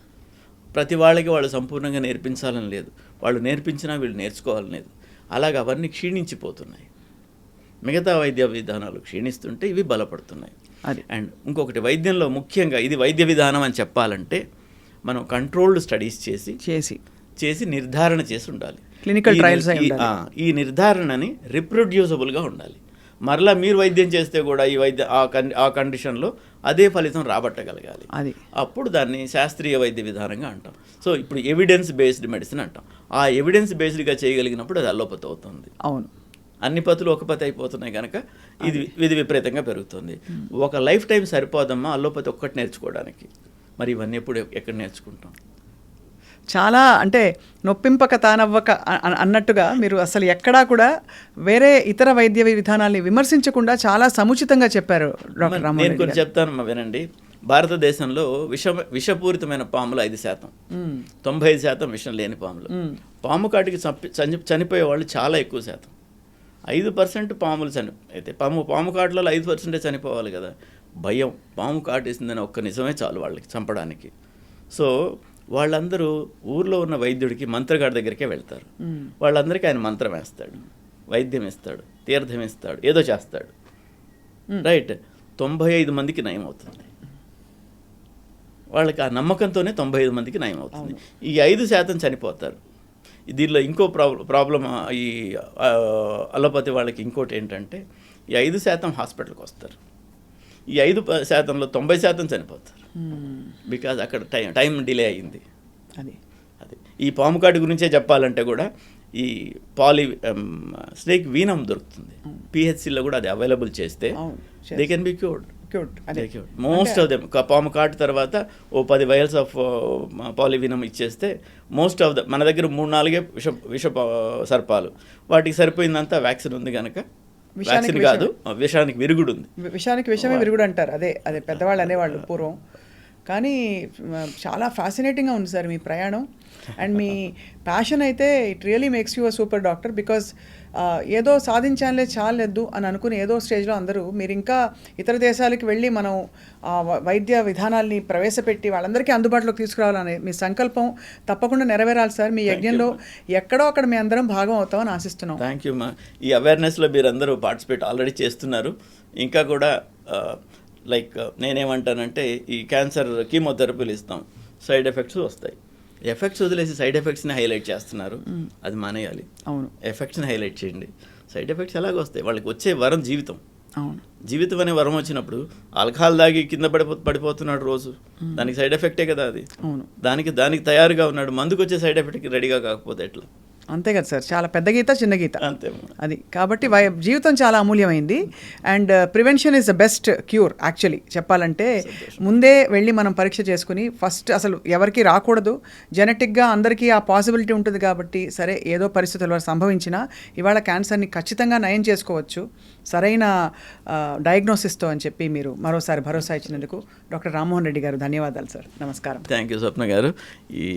ప్రతి వాళ్ళకి వాళ్ళు సంపూర్ణంగా నేర్పించాలని లేదు, వాళ్ళు నేర్పించినా వీళ్ళు నేర్చుకోవాలని లేదు. అలాగే అవన్నీ క్షీణించిపోతున్నాయి. మిగతా వైద్య విధానాలు క్షీణిస్తుంటే ఇవి బలపడుతున్నాయి. అండ్ ఇంకొకటి, వైద్యంలో ముఖ్యంగా ఇది వైద్య విధానం అని చెప్పాలంటే మనం కంట్రోల్డ్ స్టడీస్ చేసి నిర్ధారణ చేసి ఉండాలి. Clinical trials. ఈ నిర్ధారణని రిప్రొడ్యూసబుల్గా ఉండాలి. మరలా మీరు వైద్యం చేస్తే కూడా ఈ ఆ కండిషన్లో అదే ఫలితం రాబట్టగలగాలి. అప్పుడు దాన్ని శాస్త్రీయ వైద్య విధానంగా అంటాం. సో ఇప్పుడు ఎవిడెన్స్ బేస్డ్ మెడిసిన్ అంటాం. ఆ ఎవిడెన్స్ బేస్డ్గా చేయగలిగినప్పుడు అది అల్లోపతి అవుతుంది. అవును, అన్ని పతులు ఒక పతి అయిపోతున్నాయి కనుక ఇది విపరీతంగా పెరుగుతుంది. ఒక లైఫ్ టైం సరిపోదమ్మా అల్లోపతి ఒక్కటి నేర్చుకోవడానికి. మరి ఇవన్నీ ఎక్కడ నేర్చుకుంటాం? చాలా అంటే నొప్పింపక తానవ్వక అన్నట్టుగా మీరు అసలు ఎక్కడా కూడా వేరే ఇతర వైద్య విధానాల్ని విమర్శించకుండా చాలా సముచితంగా చెప్పారు డాక్టర్ రామ్మోహన్ రెడ్డి. నేను కొన్ని చెప్తాను వినండి. భారతదేశంలో విషపూరితమైన పాములు 5%, 95% విషం లేని పాములు. పాము కాటికి చనిపోయే వాళ్ళు చాలా ఎక్కువ శాతం. 5% పాములు అయితే పాము కాటులలో 5% చనిపోవాలి కదా. భయం, పాము కాటేసిందని ఒక్క నిజమే చాలు వాళ్ళకి చంపడానికి. సో వాళ్ళందరూ ఊర్లో ఉన్న వైద్యుడికి మంత్రగాడి దగ్గరికే వెళ్తారు. వాళ్ళందరికీ ఆయన మంత్రం వేస్తాడు, వైద్యం ఇస్తాడు, తీర్థం ఇస్తాడు, ఏదో చేస్తాడు. రైట్, 95 మందికి నయం అవుతుంది. వాళ్ళకి ఆ నమ్మకంతోనే 95 మందికి నయం అవుతుంది. ఈ 5% చనిపోతారు. దీనిలో ఇంకో ప్రాబ్లం ఈ అలోపతి వాళ్ళకి ఇంకోటి ఏంటంటే, ఈ 5% హాస్పిటల్కి వస్తారు. ఈ 5%లో 90% చనిపోతారు. బికాజ్ అక్కడ టైం డిలే అయ్యింది. అది ఈ పాము కాటు గురించే చెప్పాలంటే కూడా ఈ స్నేక్ వీనం దొరుకుతుంది. పిహెచ్సిలో కూడా అది అవైలబుల్ చేస్తే they can be cured. Most of them పాము కాటు తర్వాత 10 వైల్స్ ఆఫ్ పాలివీనం ఇచ్చేస్తే మోస్ట్ ఆఫ్ మన దగ్గర 3-4 విష సర్పాలు, వాటికి సరిపోయిందంతా వ్యాక్సిన్ ఉంది కనుక. వ్యాక్సిన్ కాదు, విషానికి విరుగుడు ఉంది. విషానికి విషమే విరుగుడు అంటారు. అదే పెద్దవాళ్ళు అనేవాళ్ళు పూర్వం. కానీ చాలా ఫ్యాసినేటింగ్గా ఉంది సార్ మీ ప్రయాణం. అండ్ మీ ప్యాషన్ అయితే it really makes you a super doctor. Because ఏదో సాధించాలే చాలేదు అని అనుకుని ఏదో స్టేజ్లో అందరూ మీరు ఇంకా ఇతర దేశాలకు వెళ్ళి మనం వైద్య విధానాల్ని ప్రవేశపెట్టి వాళ్ళందరికీ అందుబాటులోకి తీసుకురావాలనే మీ సంకల్పం తప్పకుండా నెరవేరాలి సార్. మీ యజ్ఞంలో ఎక్కడో అక్కడ మీ అందరం భాగం అవుతామని ఆశిస్తున్నాం. థ్యాంక్ యూ మా. ఈ అవేర్నెస్లో మీరు అందరూ పార్టిసిపేట్ ఆల్రెడీ చేస్తున్నారు. ఇంకా కూడా లైక్ నేనేమంటానంటే, ఈ క్యాన్సర్ కీమోథెరపీలు ఇస్తాం, సైడ్ ఎఫెక్ట్స్ వస్తాయి. ఎఫెక్ట్స్ వదిలేసి సైడ్ ఎఫెక్ట్స్ని హైలైట్ చేస్తున్నారు. అది మానేయాలి. అవును, ఎఫెక్ట్స్ని హైలైట్ చేయండి. సైడ్ ఎఫెక్ట్స్ ఎలాగ వస్తాయి? వాళ్ళకి వచ్చే వరం జీవితం. అవును, జీవితం అనే వరం వచ్చినప్పుడు ఆల్కహాల్ దాగి కింద పడిపోతున్నాడు రోజు, దానికి సైడ్ ఎఫెక్టే కదా అది. అవును, దానికి తయారుగా ఉన్నాడు, మందుకు వచ్చే సైడ్ ఎఫెక్ట్కి రెడీగా కాకపోతే ఎట్లా? అంతే కదా సార్. చాలా పెద్ద గీత చిన్న గీత అంతే అది. కాబట్టి జీవితం చాలా అమూల్యమైంది. And prevention is the best cure. Actually చెప్పాలంటే ముందే వెళ్ళి మనం పరీక్ష చేసుకుని ఫస్ట్ అసలు ఎవరికి రాకూడదు. జెనెటిక్గా అందరికీ ఆ పాసిబిలిటీ ఉంటుంది కాబట్టి సరే ఏదో పరిస్థితుల సంభవించినా ఇవాళ క్యాన్సర్ని ఖచ్చితంగా నయం చేసుకోవచ్చు సరైన డయాగ్నోసిస్తో అని చెప్పి మీరు మరోసారి భరోసా ఇచ్చినందుకు డాక్టర్ రామ్మోహన్ రెడ్డి గారు ధన్యవాదాలు సార్. నమస్కారం. థ్యాంక్ యూ స్వప్న గారు. ఈ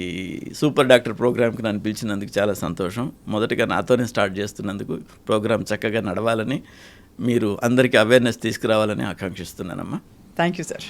సూపర్ డాక్టర్ ప్రోగ్రామ్కి నన్ను పిలిచినందుకు చాలా సంతోషం. మొదటిగా నాతోనే స్టార్ట్ చేస్తున్నందుకు ప్రోగ్రామ్ చక్కగా నడవాలని, మీరు అందరికీ అవేర్నెస్ తీసుకురావాలని ఆకాంక్షిస్తున్నానమ్మా. Thank you sir.